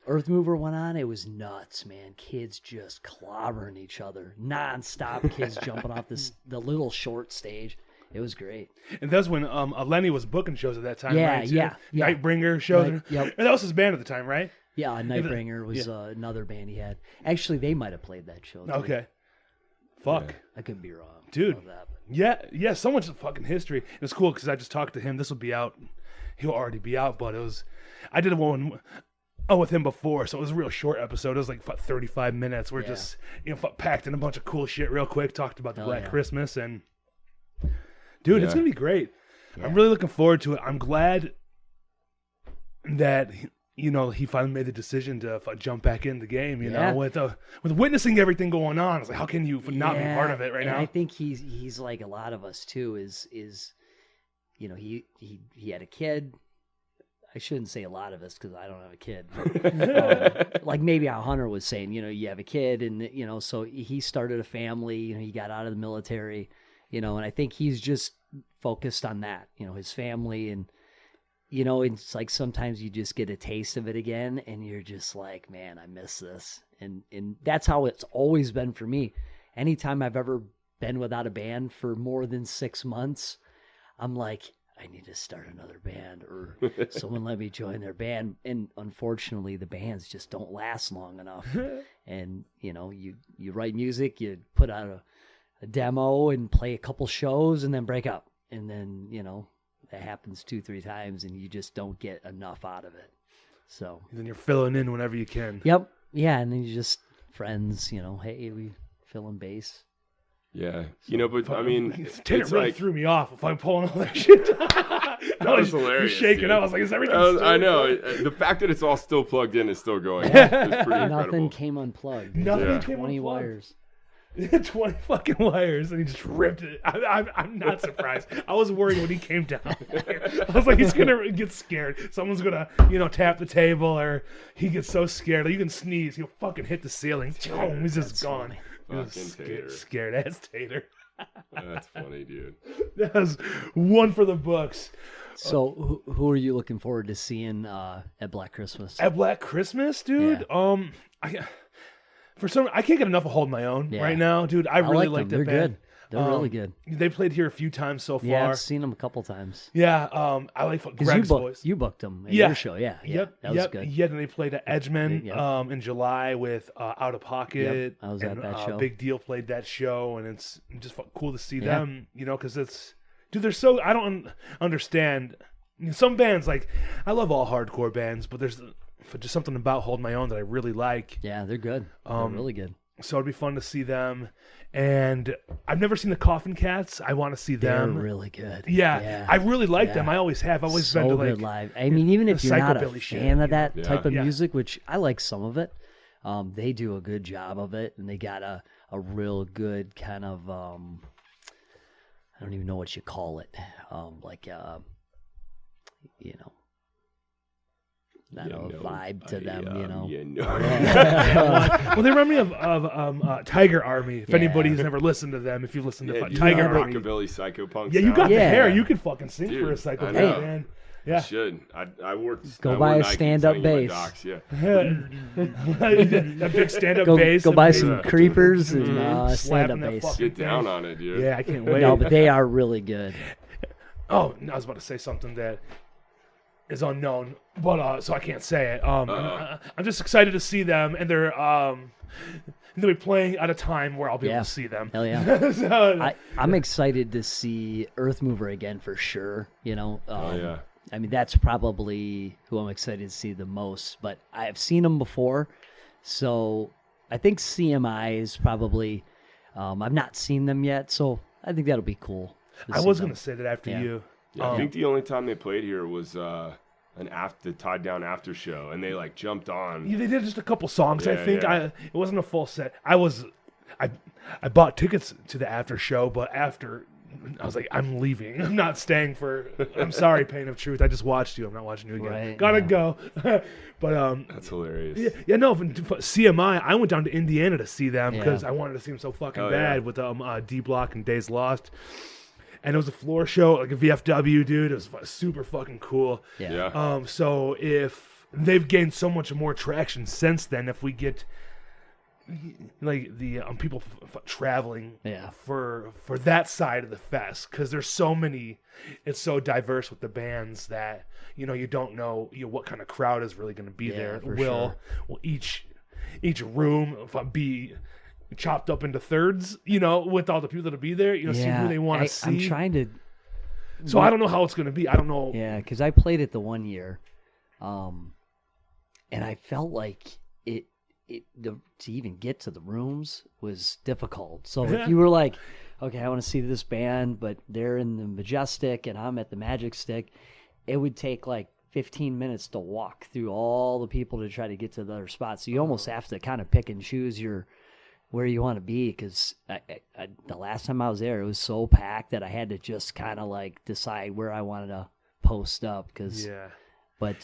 Earth Mover went on. It was nuts, man. Kids just clobbering each other. Non-stop kids jumping off the little short stage. It was great. And that's when Lenny was booking shows at that time, Yeah, right? too? yeah. Nightbringer shows. Yep. And that was his band at the time, right? Yeah, Nightbringer was another band he had. Actually, they might have played that show. Too. Okay. Fuck. Yeah. I could be wrong. Dude. about that, but- Yeah, so much fucking history. It's cool because I just talked to him. This will be out. He'll already be out, but I did one with him before, so it was a real short episode. It was like 35 minutes. We're just, packed in a bunch of cool shit real quick. Talked about the Black Christmas, and dude, it's going to be great. Yeah. I'm really looking forward to it. I'm glad that, he finally made the decision to jump back in the game, you know, with witnessing everything going on. It's like, how can you not be part of it right now? I think he's like a lot of us too, is he had a kid. I shouldn't say a lot of us because I don't have a kid. Like maybe how Hunter was saying, you have a kid and, so he started a family, he got out of the military, and I think he's just focused on that, his family. And, it's like sometimes you just get a taste of it again and you're just like, man, I miss this. And that's how it's always been for me. Anytime I've ever been without a band for more than 6 months, I'm like, I need to start another band or someone let me join their band. And unfortunately, the bands just don't last long enough. And, you write music, you put out a demo and play a couple shows and then break up. And then, that happens 2-3 times and you just don't get enough out of it. So and then you're filling in whenever you can. Yep. Yeah. And then you just friends, hey, we fill in bass. Yeah, but I mean, Tater really threw me off if I'm pulling all that shit. That was hilarious. Shaking. Dude. I was like, "Is everything?" I know. The fact that it's all still plugged in is still going. It's pretty incredible. Nothing came unplugged. Nothing came 20 unplugged. wires. 20 fucking wires, and he just ripped it. I'm not surprised. I was worried when he came down. I was like, he's gonna get scared. Someone's gonna, tap the table, or he gets so scared. Like, you can sneeze, he'll fucking hit the ceiling. He's just gone. Funny. Scared ass Tater. That's funny, dude. That was one for the books. So, who are you looking forward to seeing at Black Christmas? At Black Christmas, dude. Yeah. I can't get enough of Hold My Own right now, dude. I really like that They're band. good. They're really good. They played here a few times so far. Yeah, I've seen them a couple times. Yeah, I like Greg's voice. You booked them at your show, yeah. Yep, that was good. Yeah, and they played at Edgeman in July with Out of Pocket. Yep, I was at that show. Big Deal played that show, and it's just cool to see them, because it's... Dude, they're so... I don't understand... Some bands, like... I love all hardcore bands, but there's just something about Hold My Own that I really like. Yeah, they're good. They're really good. So it'd be fun to see them. And I've never seen the Coffin Cats. I want to see them. They're really good. Yeah. I really like them. I always have. I've always been to good live. I mean, even if you're not a fan of that type of music, which I like some of it, they do a good job of it, and they got a real good kind of I don't even know what you call it, vibe to them, Well, they remind me of Tiger Army. If anybody's never listened to them, if you listen to Tiger Army, rockabilly psychopunk. Yeah, you got the hair. You could fucking sing for a psycho man. Yeah, I should. I worked. Go buy a stand-up bass. That big stand-up bass. Go buy some creepers and stand-up bass. Get down on it, dude. Yeah, I can't wait. No, but they are really good. Oh, I was about to say something that is unknown, but so I can't say it. I'm just excited to see them, and they'll be playing at a time where I'll be able to see them. Hell yeah! I'm excited to see Earth Mover again for sure. I mean, that's probably who I'm excited to see the most. But I have seen them before, so I think CMI is probably. I've not seen them yet, so I think that'll be cool. I was going to say that after you. Yeah, I think the only time they played here was the Tied Down after show, and they jumped on. Yeah, they did just a couple songs. I think it wasn't a full set. I bought tickets to the after show, but after I was like, I'm leaving. I'm not staying for. I'm sorry, Pain of Truth. I just watched you. I'm not watching you again. Right, Gotta go. But that's hilarious. Yeah. No, CMI. I went down to Indiana to see them because I wanted to see them so fucking bad with D Block and Days Lost. And it was a floor show, like a VFW, dude. It was super fucking cool. Yeah. So if they've gained so much more traction since then, if we get like the people traveling Yeah. for that side of the fest, because there's so many, it's so diverse with the bands that you don't know what kind of crowd is really going to be there. for Will each room be chopped up into thirds, with all the people that'll be there, see who they want to see. I'm trying to. So I don't know how it's going to be. I don't know. Yeah, because I played it the one year, and I felt like to even get to the rooms was difficult. So if you were like, okay, I want to see this band, but they're in the Majestic and I'm at the Magic Stick, it would take like 15 minutes to walk through all the people to try to get to the other spots. So you almost have to kind of pick and choose where you want to be, because the last time I was there, it was so packed that I had to just kind of like decide where I wanted to post up. But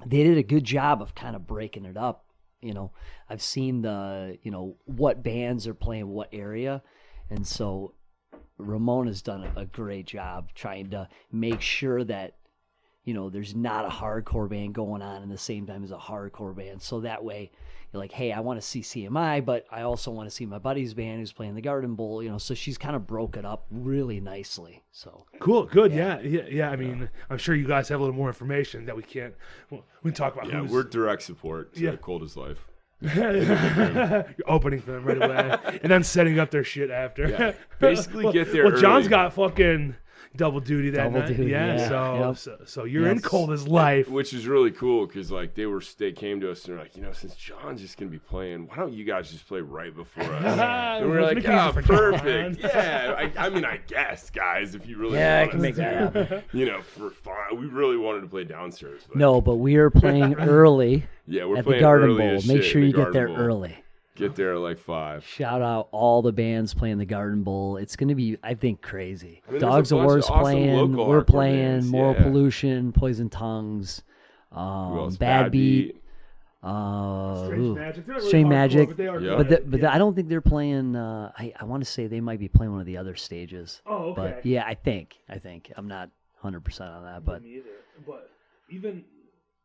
they did a good job of kind of breaking it up. I've seen what bands are playing what area, and so Ramon has done a great job trying to make sure that there's not a hardcore band going on in the same time as a hardcore band. So that way you're like, hey, I want to see CMI, but I also want to see my buddy's band who's playing the Garden Bowl, so she's kind of broke it up really nicely. So cool, good. Yeah. I mean, I'm sure you guys have a little more information that we can talk about. Yeah, we're direct support to Cold as Life. You're opening for them right away and then setting up their shit after. Yeah. Basically get there early. John's got fucking double duty that night. Duty, yeah. So you're in Cold as Life, which is really cool, because like they came to us and they're like, since John's just gonna be playing, why don't you guys just play right before us? And we're like, perfect. Yeah, I mean, I guess, guys, if you really want I can make that happen. For fun, we really wanted to play downstairs. But we are playing early. Yeah, we're at playing the Garden early Bowl. as Make shit sure in you the get there Garden Bowl. early. Get there at like 5. Shout out all the bands playing the Garden Bowl. It's going to be, I think, crazy. I mean, Dogs of War's awesome playing. local We're hardcore playing. bands, Moral yeah. Pollution, Poison Tongues, Bad Beat. Strange Magic. They're not really Strange hardcore, Magic. but they are Yeah. good. But I don't think they're playing. I want to say they might be playing one of the other stages. Oh, okay. But yeah, I think. I'm not 100% on that, but Me either. But even.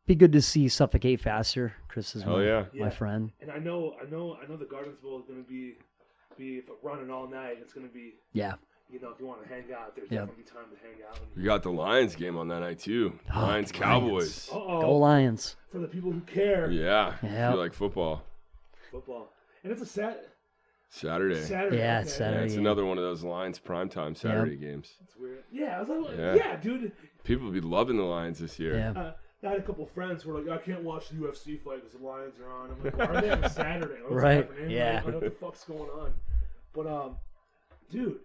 be good to see Suffocate Faster. Chris is my friend. And I know the Gardens Bowl is going to be if it's running all night. It's going to be Yeah. if you want to hang out, there's definitely time to hang out. We got the Lions game on that night too. Lions Cowboys. Go Lions. For the people who care. Yeah. Yeah. If you like football. And it's a Saturday. Yeah, okay. it's Saturday. Yeah, it's another one of those Lions primetime Saturday games. That's weird. Yeah, I was like, Yeah. yeah, dude. People will be loving the Lions this year. Yeah. I had a couple friends who were like, I can't watch the UFC fight because the Lions are on. I'm like, well, are they on Saturday? What's Right. happening? Yeah. I don't know what the fuck's going on. But, dude,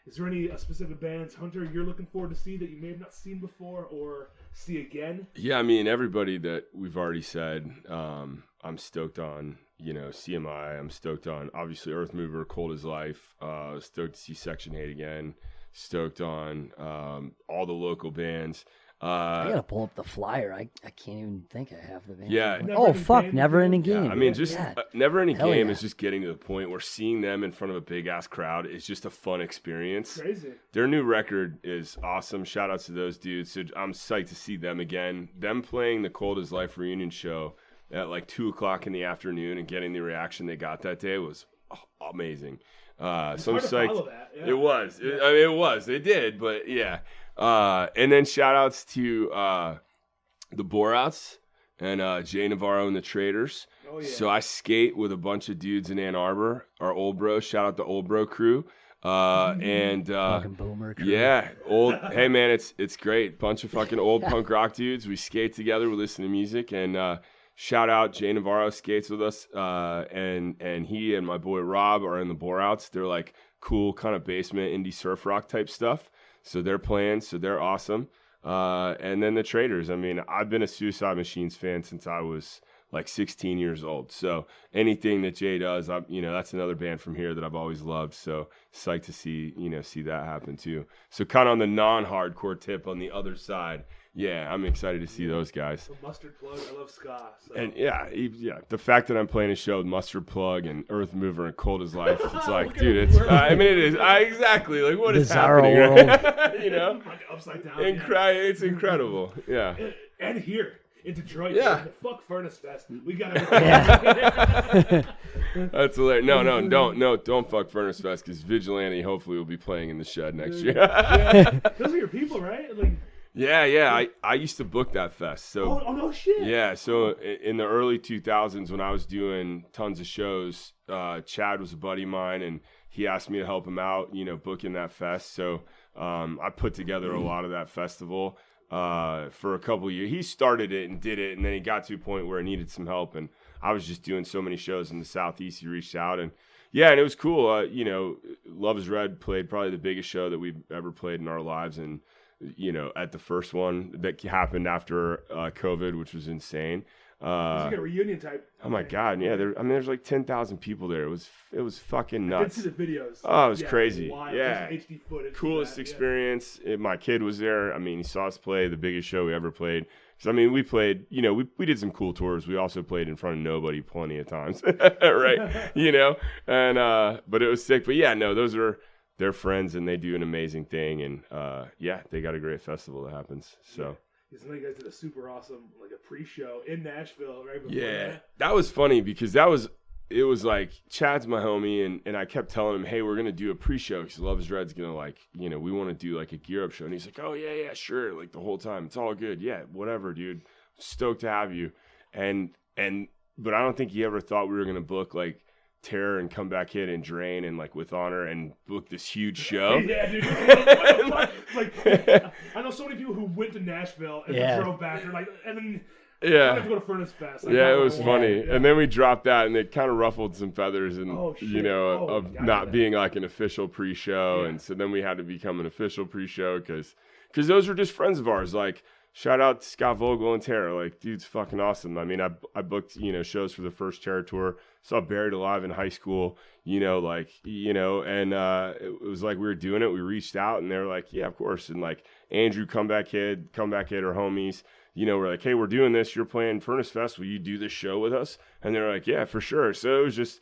is there any specific bands, Hunter, you're looking forward to see that you may have not seen before or see again? Yeah, I mean, everybody that we've already said, I'm stoked on, CMI. I'm stoked on, obviously, Earth Mover, Cold as Life. Stoked to see Section 8 again. Stoked on all the local bands. I gotta pull up the flyer. I can't even think of half the bands. Yeah. Never ending game. Yeah, I mean, just Never Ending Hell Game yeah. is just getting to the point where seeing them in front of a big ass crowd is just a fun experience. Crazy. Their new record is awesome. Shout outs to those dudes. So I'm psyched to see them again. Them playing the Cold as Life reunion show at like 2:00 in the afternoon and getting the reaction they got that day was amazing. So I'm psyched. Yeah. It was. It was. They did, but yeah. And then shout outs to the Borouts and Jay Navarro and the Traders. Oh, yeah. So I skate with a bunch of dudes in Ann Arbor, our old bro. Shout out the old bro crew. And Fucking boomer crew. yeah, hey man, it's great. Bunch of fucking old punk rock dudes. We skate together, we listen to music, and shout out Jay Navarro skates with us. And he and my boy Rob are in the Borouts. They're like cool kind of basement indie surf rock type stuff. So they're playing, so they're awesome. And then the Traders. I mean, I've been a Suicide Machines fan since I was like 16 years old. So anything that Jay does, that's another band from here that I've always loved. So psyched to see that happen too. So kind of on the non-hardcore tip on the other side. Yeah, I'm excited to see those guys. The Mustard Plug, I love ska. So. And yeah, the fact that I'm playing a show with Mustard Plug and Earth Mover and Cold as Life, it's like, dude, it's. I mean, it is. Exactly. Like, what is happening? World. You know, like upside down. it's incredible. Yeah. And here, in Detroit. Yeah. Man. Fuck Furnace Fest. We got to. That's hilarious. No, don't fuck Furnace Fest because Vigilante hopefully will be playing in the shed next year. Yeah. Those are your people, right? Like. Yeah. I used to book that fest. So. Oh no shit. Yeah. So in the early 2000s, when I was doing tons of shows, Chad was a buddy of mine, and he asked me to help him out, booking that fest. So I put together a lot of that festival for a couple of years. He started it and did it, and then he got to a point where it needed some help, and I was just doing so many shows in the Southeast. He reached out, and it was cool. Love is Red played probably the biggest show that we've ever played in our lives, and at the first one that happened after COVID, which was insane. It's like a reunion type. Oh my God! Yeah, there's like 10,000 people there. It was fucking nuts. I did see the videos. Oh, it was crazy. Wild. Yeah, HD footage. Coolest experience. My kid was there. I mean, he saw us play the biggest show we ever played. Because I mean, we played. We did some cool tours. We also played in front of nobody plenty of times, right? And but it was sick. But yeah, no, they're friends and they do an amazing thing. And they got a great festival that happens. So. Some of you guys did a super awesome, like a pre-show in Nashville, right before that was funny because it was like Chad's my homie, and I kept telling him, hey, we're gonna do a pre-show because Love is Red's gonna we want to do like a gear up show, and he's like, oh yeah, sure, like the whole time, it's all good, yeah, whatever, dude, stoked to have you, but I don't think he ever thought we were gonna book like Tater and come back in and Drain and like With Honor and book this huge show. Yeah, dude. I know so many people who went to Nashville and drove back. They're like, and then I have to go to Furnace Fest. It was funny. Yeah. And then we dropped that, and it kind of ruffled some feathers, and not being like an official pre-show, and so then we had to become an official pre-show because those were just friends of ours. Like, shout out to Scott Vogel and Tater. Like, dude's fucking awesome. I mean, I booked, shows for the first Tater tour. Saw Buried Alive in high school, and it was like we were doing it. We reached out, and they were like, yeah, of course. And like Andrew, Comeback Kid, our homies, we're like, hey, we're doing this. You're playing Furnace Fest. Will you do this show with us? And they're like, yeah, for sure. So it was just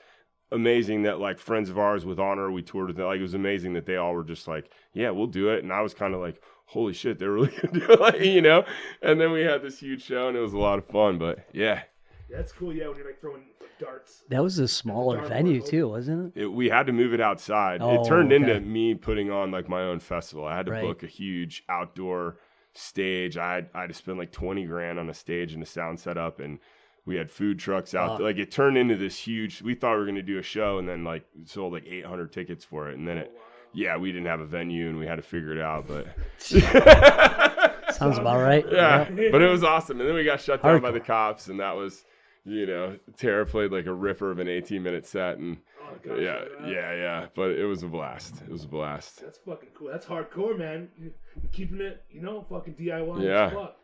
amazing that like friends of ours With Honor, we toured with them. Like, it was amazing that they all were just like, yeah, we'll do it. And I was kind of like, holy shit, they're really gonna do it, And then we had this huge show, and it was a lot of fun. But yeah, that's cool. Yeah, when you're like throwing darts. That was a smaller venue too, wasn't it? We had to move it outside. It turned into me putting on like my own festival. I had to book a huge outdoor stage. I had to spend like $20,000 on a stage and a sound setup, and we had food trucks out there. Like, it turned into this huge. We thought we were gonna do a show, and then like sold like 800 tickets for it, and then we didn't have a venue, and we had to figure it out. But sounds about right. Yeah, but it was awesome. And then we got shut down by the cops, and that was. Tater played like a ripper of an 18-minute set, and yeah. But it was a blast. That's fucking cool. That's hardcore, man. You're keeping it, fucking DIY. Yeah, as fuck.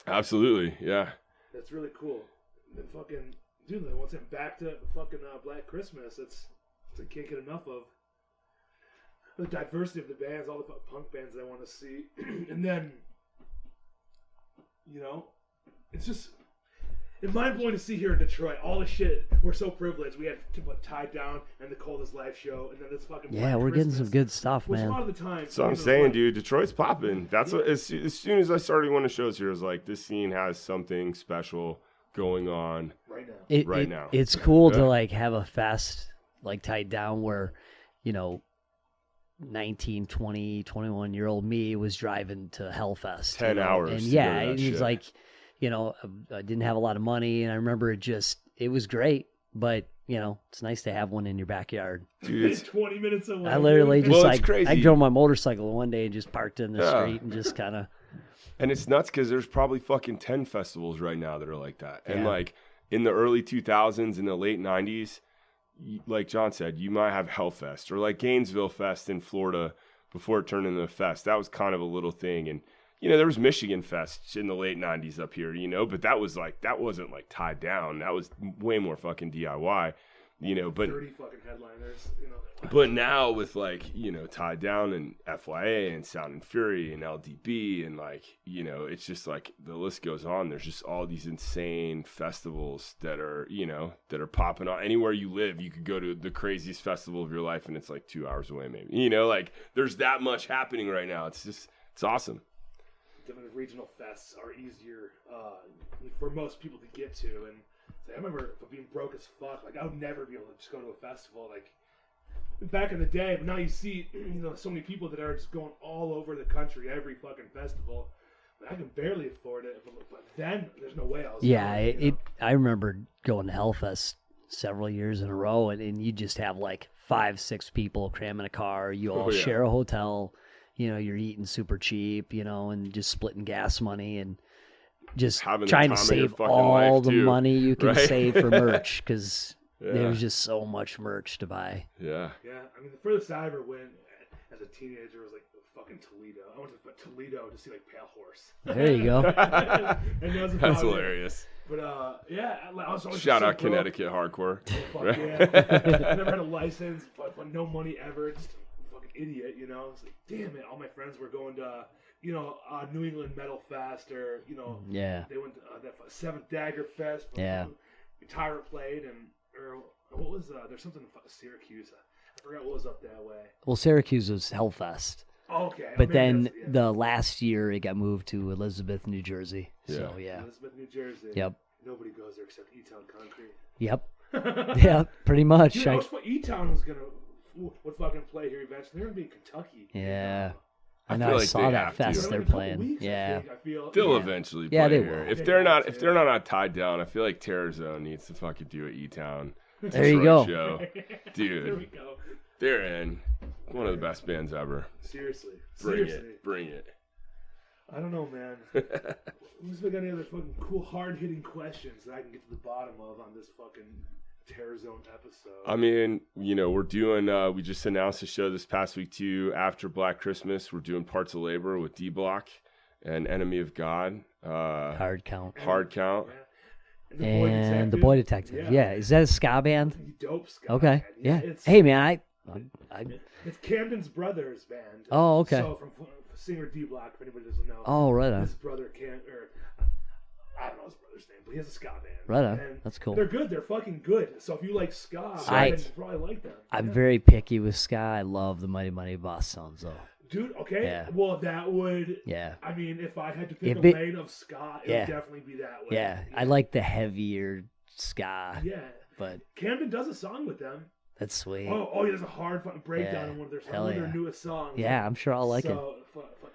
Absolutely. Yeah. That's really cool. And then fucking, dude, once I'm back to fucking Black Christmas, I can't get enough of the diversity of the bands, all the punk bands that I want to see, and then, it's just. It's mind-blowing to see here in Detroit, all the shit. We're so privileged. We had to put Tied Down and the Coldest Live show, and then this fucking we're getting some good stuff, man. A lot of the time. So I'm saying, dude, Detroit's popping. That's what. As soon as I started one of the shows here, I was like, this scene has something special going on right now. It's cool to like have a fest like Tied Down where, 19, 20, 21-year-old me was driving to Hellfest. 10 hours. And it was like. I didn't have a lot of money, and I remember it was great, but, it's nice to have one in your backyard. Dude, it's 20 minutes away. I literally just crazy. I drove my motorcycle one day and just parked in the street and just kind of. And it's nuts because there's probably fucking 10 festivals right now that are like that. And like in the early 2000s, in the late 90s, like John said, you might have Hellfest or like Gainesville Fest in Florida before it turned into a fest. That was kind of a little thing. And there was Michigan Fest in the late 90s up here, but that wasn't like Tied Down. That was way more fucking DIY, but 30 fucking headliners, But now with like, Tied Down and FYA and Sound and Fury and LDB and like, it's just like the list goes on. There's just all these insane festivals that are, that are popping on. Anywhere you live, you could go to the craziest festival of your life and it's like 2 hours away maybe. Like there's that much happening right now. It's awesome. different regional fests are easier for most people to get to. And so I remember being broke as fuck. Like I would never be able to just go to a festival like back in the day. But now you see, so many people that are just going all over the country every fucking festival. I can barely afford it, but then there's no way I was. Yeah, going, I remember going to Hellfest several years in a row, and you just have like 5-6 people cram in a car. You all share a hotel. You're eating super cheap. And just splitting gas money and just trying to save all the money you can save for merch because there's just so much merch to buy. Yeah. Yeah, I mean the furthest I ever went as a teenager was like fucking Toledo. I went to Toledo to see like Pale Horse. There you go. and That's hilarious. But yeah, I was always shout so out broke. Connecticut hardcore. Oh, fuck yeah. I never had a license, but no money ever. Just a fucking idiot, It's like, damn it, all my friends were going to, New England Metal Fest or, they went to that Seventh Dagger Fest. Yeah. Tyra played or what was there's something in Syracuse. I forgot what was up that way. Well, Syracuse was Hellfest. Okay. But then the last year it got moved to Elizabeth, New Jersey. Yeah. So, yeah. Elizabeth, New Jersey. Yep. Nobody goes there except E-Town Concrete. Yep. Yeah, pretty much. Dude, E-Town was would fucking play here eventually. They're going to be in Kentucky. Yeah. I know. feel I like saw they that have to. fest they're playing. Yeah. I feel, They'll eventually play Yeah, they here. will. If they're not tied down, I feel like Terror Zone needs to fucking do an E-Town. There you go. Show. Dude. There we go. They're in. One of the best bands ever. Seriously. Bring it. I don't know, man. Who's got any other fucking cool, hard-hitting questions that I can get to the bottom of on this fucking Terror Zone episode? I mean, we're doing, we just announced a show this past week too, after Black Christmas. We're doing Parts of Labor with D-Block and Enemy of God. Hard Count. Yeah. And the Boy Detective. Yeah. Is that a ska band? Dope ska Okay. band. Yeah. Hey, man, It's Camden's brother's band. Oh, okay. So from singer D-Block, if anybody doesn't know. Oh, right on. His brother I don't know his brother's name, but he has a ska band. Right on. And That's cool. They're good. They're fucking good. So if you like ska, I- then you probably like them. I'm very picky with ska. I love the Mighty Mighty Boss Sounds, though. Dude, okay. Yeah. Well, that would. Yeah. I mean, if I had to pick If a it- lane of ska, it Yeah. would definitely be that way. Yeah. I like the heavier ska, Yeah. but Camden does a song with them. that's sweet. Oh, he does a hard fucking breakdown Yeah. in one of their, Hell one of their yeah. newest songs. Yeah, I'm sure I'll like it. So,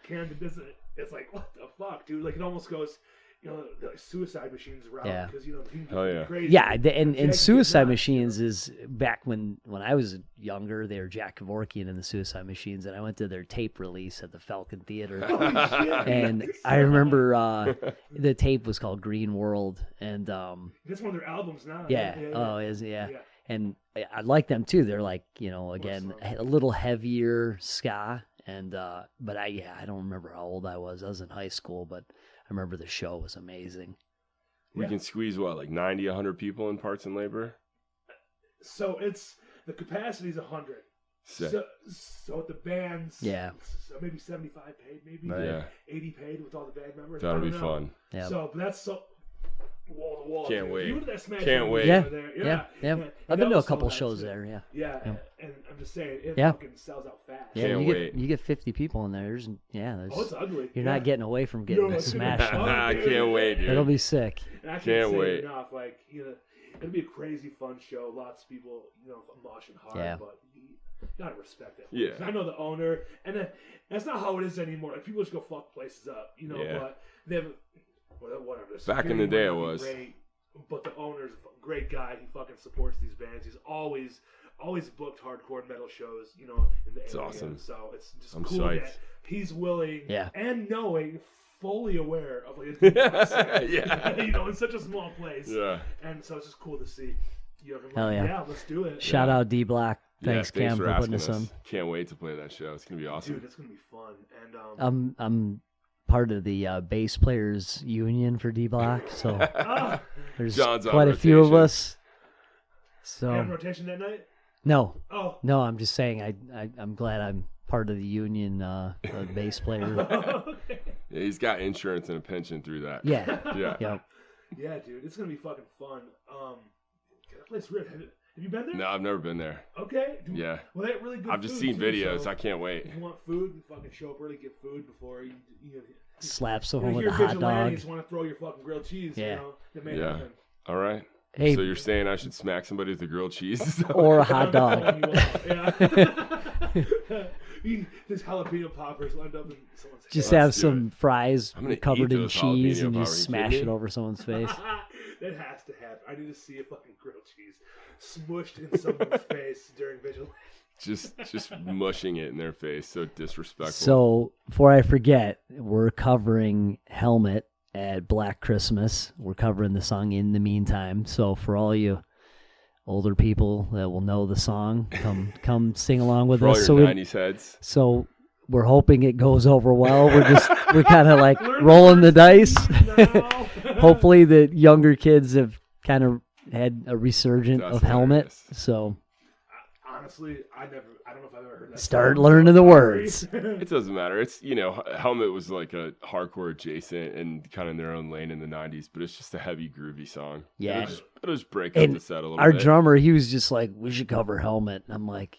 Camden does it. It's like, what the fuck, dude? Like, it almost goes, like Suicide Machines route. Yeah. Because, he can Hell get yeah. crazy. Yeah, and Jack Suicide did not, Machines is back when I was younger. They were Jack Kevorkian and the Suicide Machines, and I went to their tape release at the Falcon Theater. Holy shit. And I remember the tape was called Green World, and That's one of their albums now. yeah, and I like them too. They're like again a little heavier ska, and but I don't remember how old I was. I was in high school, but I remember the show was amazing. We can squeeze, like 90, 100 people in Parts and Labor? So the capacity's 100. Sick. So with the bands, so maybe 75 paid, maybe Right. Yeah. 80 paid with all the band members. That'll I don't be know. fun. Yeah. So, but that's so wall to wall. Can't dude. wait. You went to that Smash Can't Mouth wait. Yeah. over there. Yeah. And I've that been to a was couple sold out, shows too. there. Yeah. Yeah, Yeah. and I'm just saying, it Yeah. fucking sells out fast. Yeah, Can't wait. You get 50 people in there. There's Oh, it's ugly. you're not getting away from getting No, a it's smash. gonna be I fun, can't wait, dude. It'll be sick. And I can't Can't say wait. it enough. Like, it'll be a crazy fun show. Lots of people, moshing hard, Yeah. but you gotta respect it. Yeah. I know the owner, and that's not how it is anymore. Like, people just go fuck places up, Yeah. but they have whatever. Back in the day, it might not be was. great, but the owner's a great guy. He fucking supports these bands. He's always booked hardcore metal shows, in the It's area. awesome. So it's just I'm cool psyched. that he's willing Yeah. and knowing, fully aware of like a Yeah. in such a small place. Yeah. And so it's just cool to see. Hell yeah. Yeah, let's do it. Shout out D Black. Yeah, Thanks, Cam, for putting us on. Can't wait to play that show. It's going to be awesome. Dude, it's gonna be fun. And I'm part of the bass players union for D Block, so there's John's on quite a few of rotation. us. you have So rotation that night? no, Oh. I'm just saying I'm glad I'm part of the union bass player. Okay. Yeah, he's got insurance and a pension through that. Yeah, Yeah. yep. Yeah, dude, it's gonna be fucking fun. That place weird. Have you been there? No, I've never been there. Okay. Yeah. Well, they have really good I've just food, seen too, videos. so I can't wait. if you want food, you fucking show up early, get food before you slap You someone know, with you're a hot dog. vigilantes want to throw your fucking grilled cheese. Yeah. You know, it may Yeah. happen. All right. Hey, So you're saying I should smack somebody with a grilled cheese? or a hot dog. These jalapeno poppers end up in someone's Just head. have Let's do some fries I'm gonna covered eat in those cheese jalapeno and poppers. just You smash kidding it me? over someone's face. That has to happen. I need to see a fucking grilled cheese smushed in someone's face during Vigilante. just mushing it in their face. So disrespectful. So, before I forget, we're covering Helmet at Black Christmas. We're covering the song In the Meantime. So, for all you older people that will know the song, come sing along with for all us. your So, 90s heads. so we're hoping it goes over well. We're kind of like rolling the dice. Hopefully, the younger kids have kind of had a resurgence That's of Helmet. hilarious. So, Honestly, I don't know if I've ever heard that. start song. learning the words. It doesn't matter. It's, Helmet was like a hardcore adjacent and kind of in their own lane in the 90s, but it's just a heavy, groovy song. Yeah. It'll just break up And the set a little Our bit. drummer, he was just like, we should cover Helmet. And I'm like,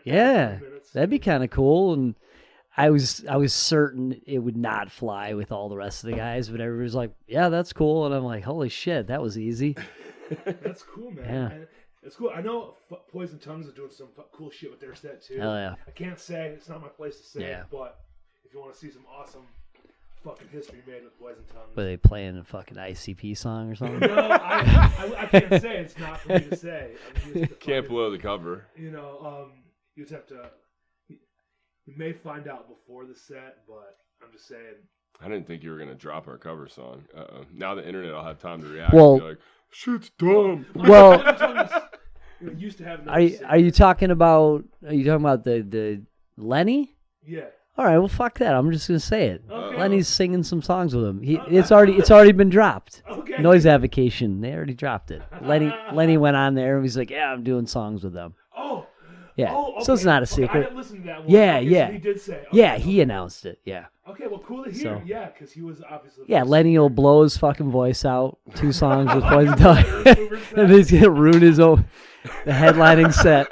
yeah, that'd be kind of cool. And I was certain it would not fly with all the rest of the guys, but everybody was like, yeah, that's cool. And I'm like, holy shit, that was easy. That's cool, man. Yeah. And it's cool. I know Poison Tongues are doing some cool shit with their set too. Hell yeah. I can't say, it's not my place to say, Yeah. but if you want to see some awesome fucking history made with Poison Tongues. Were they playing a fucking ICP song or something? No, I can't say. It's not for me to say. I mean, Can't blow the cover. You just have to. You may find out before the set, but I'm just saying. I didn't think you were going to drop our cover song. Now the internet will have time to react. Well- And be like, shit's dumb. Well, Poison Tongues, used to have. are you talking about the Lenny? Yeah. All right, well, fuck that. I'm just gonna say it. Okay. Lenny's singing some songs with him. It's already been dropped. Okay. Noise Avocation. They already dropped it. Lenny went on there and he's like, yeah, I'm doing songs with them. Oh. Yeah. Oh, okay. So it's not a Okay, secret. I didn't listen to that one. Yeah, Okay, yeah. So he did say. Okay, Yeah, he announced it. Yeah. Okay, well, cool to hear. So- Yeah, because he was obviously. Yeah, Lenny will blow his fucking voice out. 2 songs with Poison Tongue. And he's going to ruin his own the headlining set.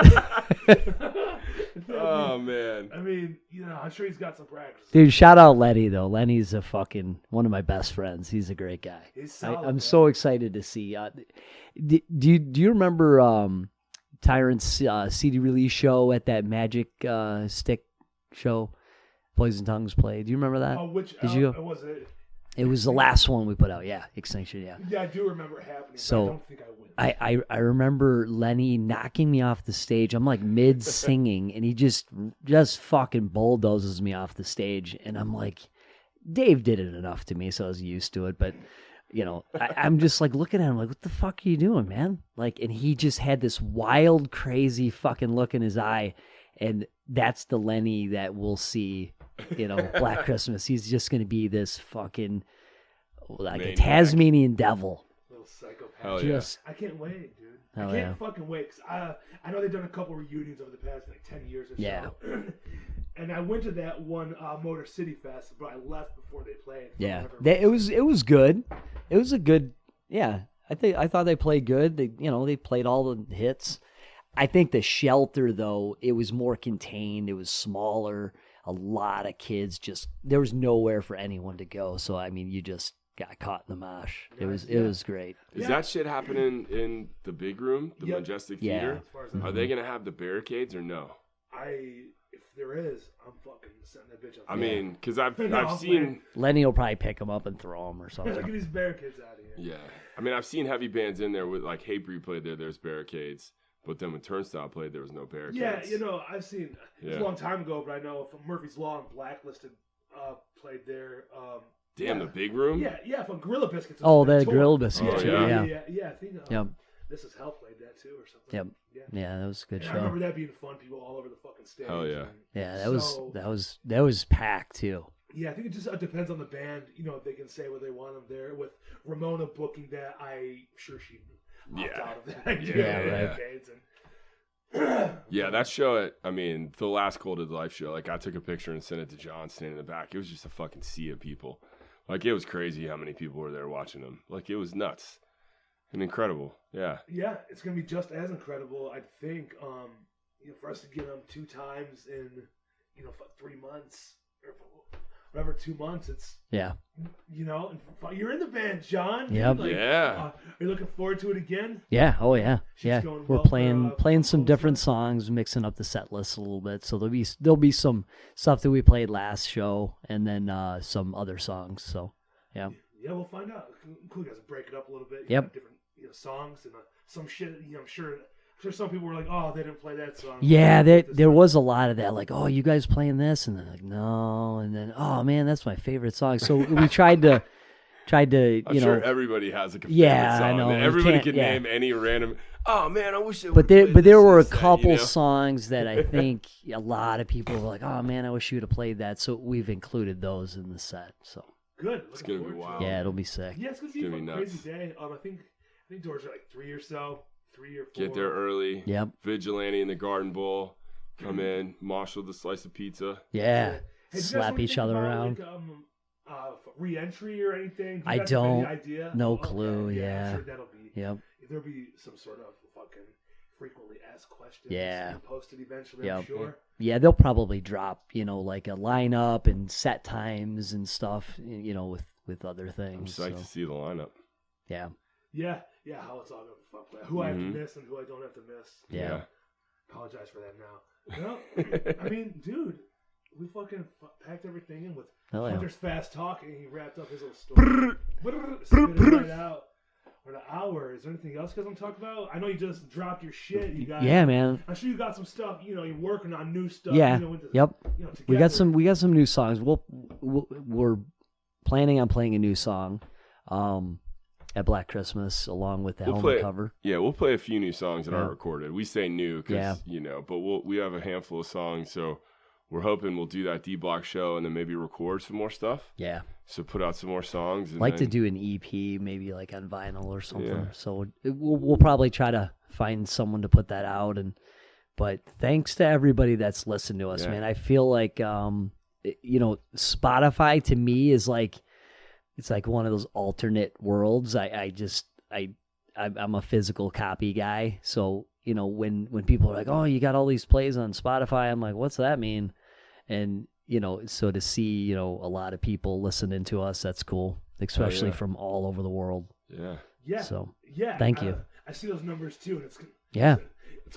Oh, man. I mean, I'm sure he's got some practice. Dude, shout out Lenny, though. Lenny's a fucking one of my best friends. He's a great guy. He's solid, I'm man. so excited to see. Do you remember Tyrant's CD release show at that Magic Stick show? Poison Tongues played. Do you remember that? Oh, which Did you? was it? It was the last one we put out. Yeah, Extinction. Yeah. Yeah, I do remember it happening. So, but I don't think I went. I remember Lenny knocking me off the stage. I'm like mid singing, and he just fucking bulldozes me off the stage, and I'm like, Dave did it enough to me, so I was used to it. But I'm just like looking at him like, what the fuck are you doing, man? Like, and he just had this wild, crazy fucking look in his eye, and that's the Lenny that we'll see. Black Christmas. He's just gonna be this fucking like Maniac. a Tasmanian devil. Little psychopath. Hell yeah. Just I can't wait, dude. Hell I can't yeah. fucking wait. Cause I know they've done a couple reunions over the past 10 years or Yeah. so. And I went to that one Motor City Fest, but I left before they played. for yeah, whatever reason. it was good. It was a good. Yeah, I thought they played good. They played all the hits. I think the Shelter though, it was more contained. It was smaller. A lot of kids there was nowhere for anyone to go. So I mean, you just got caught in the mosh. It was great. Is Yeah. that shit happening in the big room, the Yep. Majestic Yeah. Theater? As far as I Are they going to have the barricades or no? if there is, I'm fucking setting that bitch up. I mean, because I've No, I'm seen, playing. Lenny will probably pick them up and throw them or Get something. these barricades out of here. yeah. I mean, I've seen heavy bands in there with like Hatebreed played there. There's barricades, but then when Turnstile played, there was no barricades. Yeah, I've seen. It's Yeah. a long time ago, but I know from Murphy's Law and Blacklisted played there. Damn, yeah. the big room. Yeah, from Gorilla Biscuits. Oh, that that tour. Grill Biscuit. Oh, too, yeah. Yeah. I think Yep. This Is Hell played that too, or something. Yep. Yeah. Yeah, that was a good And I show. remember that being fun. People all over the fucking stage. Hell yeah. and- Yeah, So- that was packed too. Yeah, I think it just depends on the band. If they can say what they want them there. With Ramona booking that, I'm sure she opted Yeah. out of that. Yeah, right. Barricades and Yeah, that show the last Cold of Life show, like I took a picture and sent it to John standing in the back. It was just a fucking sea of people. Like it was crazy how many people were there watching them. Like it was nuts and incredible. Yeah. Yeah, it's gonna be just as incredible, I think. For us to get them 2 times in, 3 months, or whatever 2 months. It's Yeah. you know, you're in the band, John. Yep. Like, Yeah. are you looking forward to it again? Yeah. Oh yeah. She's Yeah. going We're well for, playing some Cold different Snap? songs, mixing up the set list a little bit. So there'll be some stuff that we played last show, and then some other songs. So yeah. Yeah, we'll find out. Cool guys, break it up a little bit. Yep. Got different songs and some shit. I'm sure some people were like, "Oh, they didn't play that song." Yeah, there was a lot of that. Like, oh, you guys playing this, and they're like, no, and then, oh man, that's my favorite song. So we tried to I'm you know. sure everybody has like a favorite Yeah, I song. know. And You everybody can't- can yeah. name any random. Oh man, I wish. But there were a couple songs that I think a lot of people were like, oh man, I wish you would have played that. So we've included those in the set. So Good. It's gonna be wild. yeah, it'll be sick. Yeah, it's gonna be a gonna be crazy nuts. day. I think doors are like 3 or so, 3 or 4. Get there early. Yep. Vigilante in the Garden Bowl. Come in, marshal the slice of pizza. Yeah. Hey, do you guys know Slap each anything other about, around. Like, re-entry or anything? Do you I guys have any don't. idea? No Okay, clue, yeah. I'm sure that'll be. Yep. There'll be some sort of fucking frequently asked questions. Yeah. Posted eventually. I'm Yep. sure. Yeah, they'll probably drop, like a lineup and set times and stuff, with other I'm things. psyched to So, see the lineup. yeah. Yeah. How it's all gonna fuck with. Who I have Mhm. to miss and who I don't have to miss. Yeah. Apologize for that now. No, I mean, dude, we fucking packed everything in with Hell yeah. Hunter's fast talking. He wrapped up his little story. Spit it right out. We're an hour. Is there anything else you guys want to talk about? I know you just dropped your shit. You got. Yeah, man. I'm sure you got some stuff. You're working on new stuff. Yeah. Yep. We got together. some new songs. We're planning on playing a new song at Black Christmas along with the We'll helmet play- cover. Yeah, we'll play a few new songs that Yeah. aren't recorded. We say new because, but we have a handful of songs. So we're hoping we'll do that D-Block show and then maybe record some more stuff. Yeah. So put out some more songs. And Like to then- do an EP, maybe like on vinyl or something. Yeah. So we'll probably try to find someone to put that out. But thanks to everybody that's listened to us, Yeah. man. I feel like Spotify to me is like it's like one of those alternate worlds. I'm a physical copy guy, so when people are like, "Oh, you got all these plays on Spotify," I'm like, "What's that mean?" And so to see a lot of people listening to us, that's cool, especially yeah. from all over the world. Yeah. Yeah. So Yeah. thank you. I see those numbers too, and it's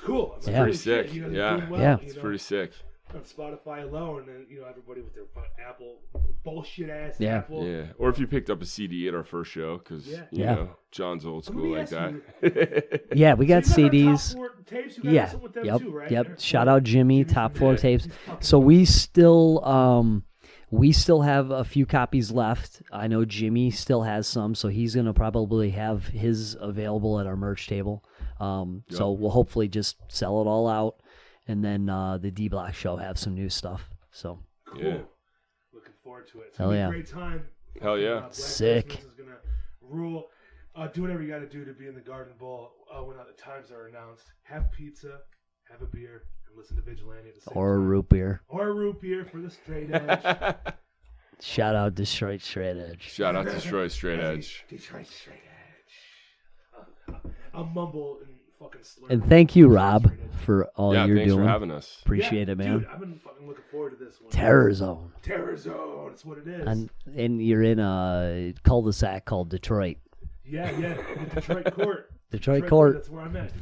cool. It's Yeah. Pretty really sick. shit. You guys are Yeah. doing well, Yeah. It's pretty sick. on Spotify alone, and everybody with their Apple bullshit ass Yeah. Apple. Yeah. Or if you picked up a CD at our first show, because, Yeah. John's old Let me school like ask that. Yeah, we got So you got our CDs. Top 4 tapes. You got Yeah. something with them Yep. too, right? Yep. They're Shout cool. out Jimmy, Jimmy's Top from Floor there. Tapes. He's fucking So we still have a few copies left. I know Jimmy still has some, so he's gonna probably have his available at our merch table. So we'll hopefully just sell it all out, and then the D Block show have some new stuff. So cool. Yeah. Looking forward to it. It's Hell gonna be yeah. a great time. Hell yeah. Black Sick. Christmas is gonna rule. Do whatever you got to do to be in the Garden Bowl when the times are announced. Have pizza, have a beer, and listen to Vigilante at the same or a time. root beer. Or a root beer for the straight edge. Shout out Detroit Straight Edge. Shout out to Detroit Straight Edge. Detroit straight edge. I'll mumble and fucking slur. And thank you, Detroit Rob, Straight Edge. for all Yeah, you're thanks doing. for having us. Appreciate it, man. Dude, I've been fucking looking forward to this one. Terror Zone. Terror Zone. That's what it is. And you're in a cul-de-sac called Detroit. Yeah. The Detroit court. Detroit Court. That's where I'm at.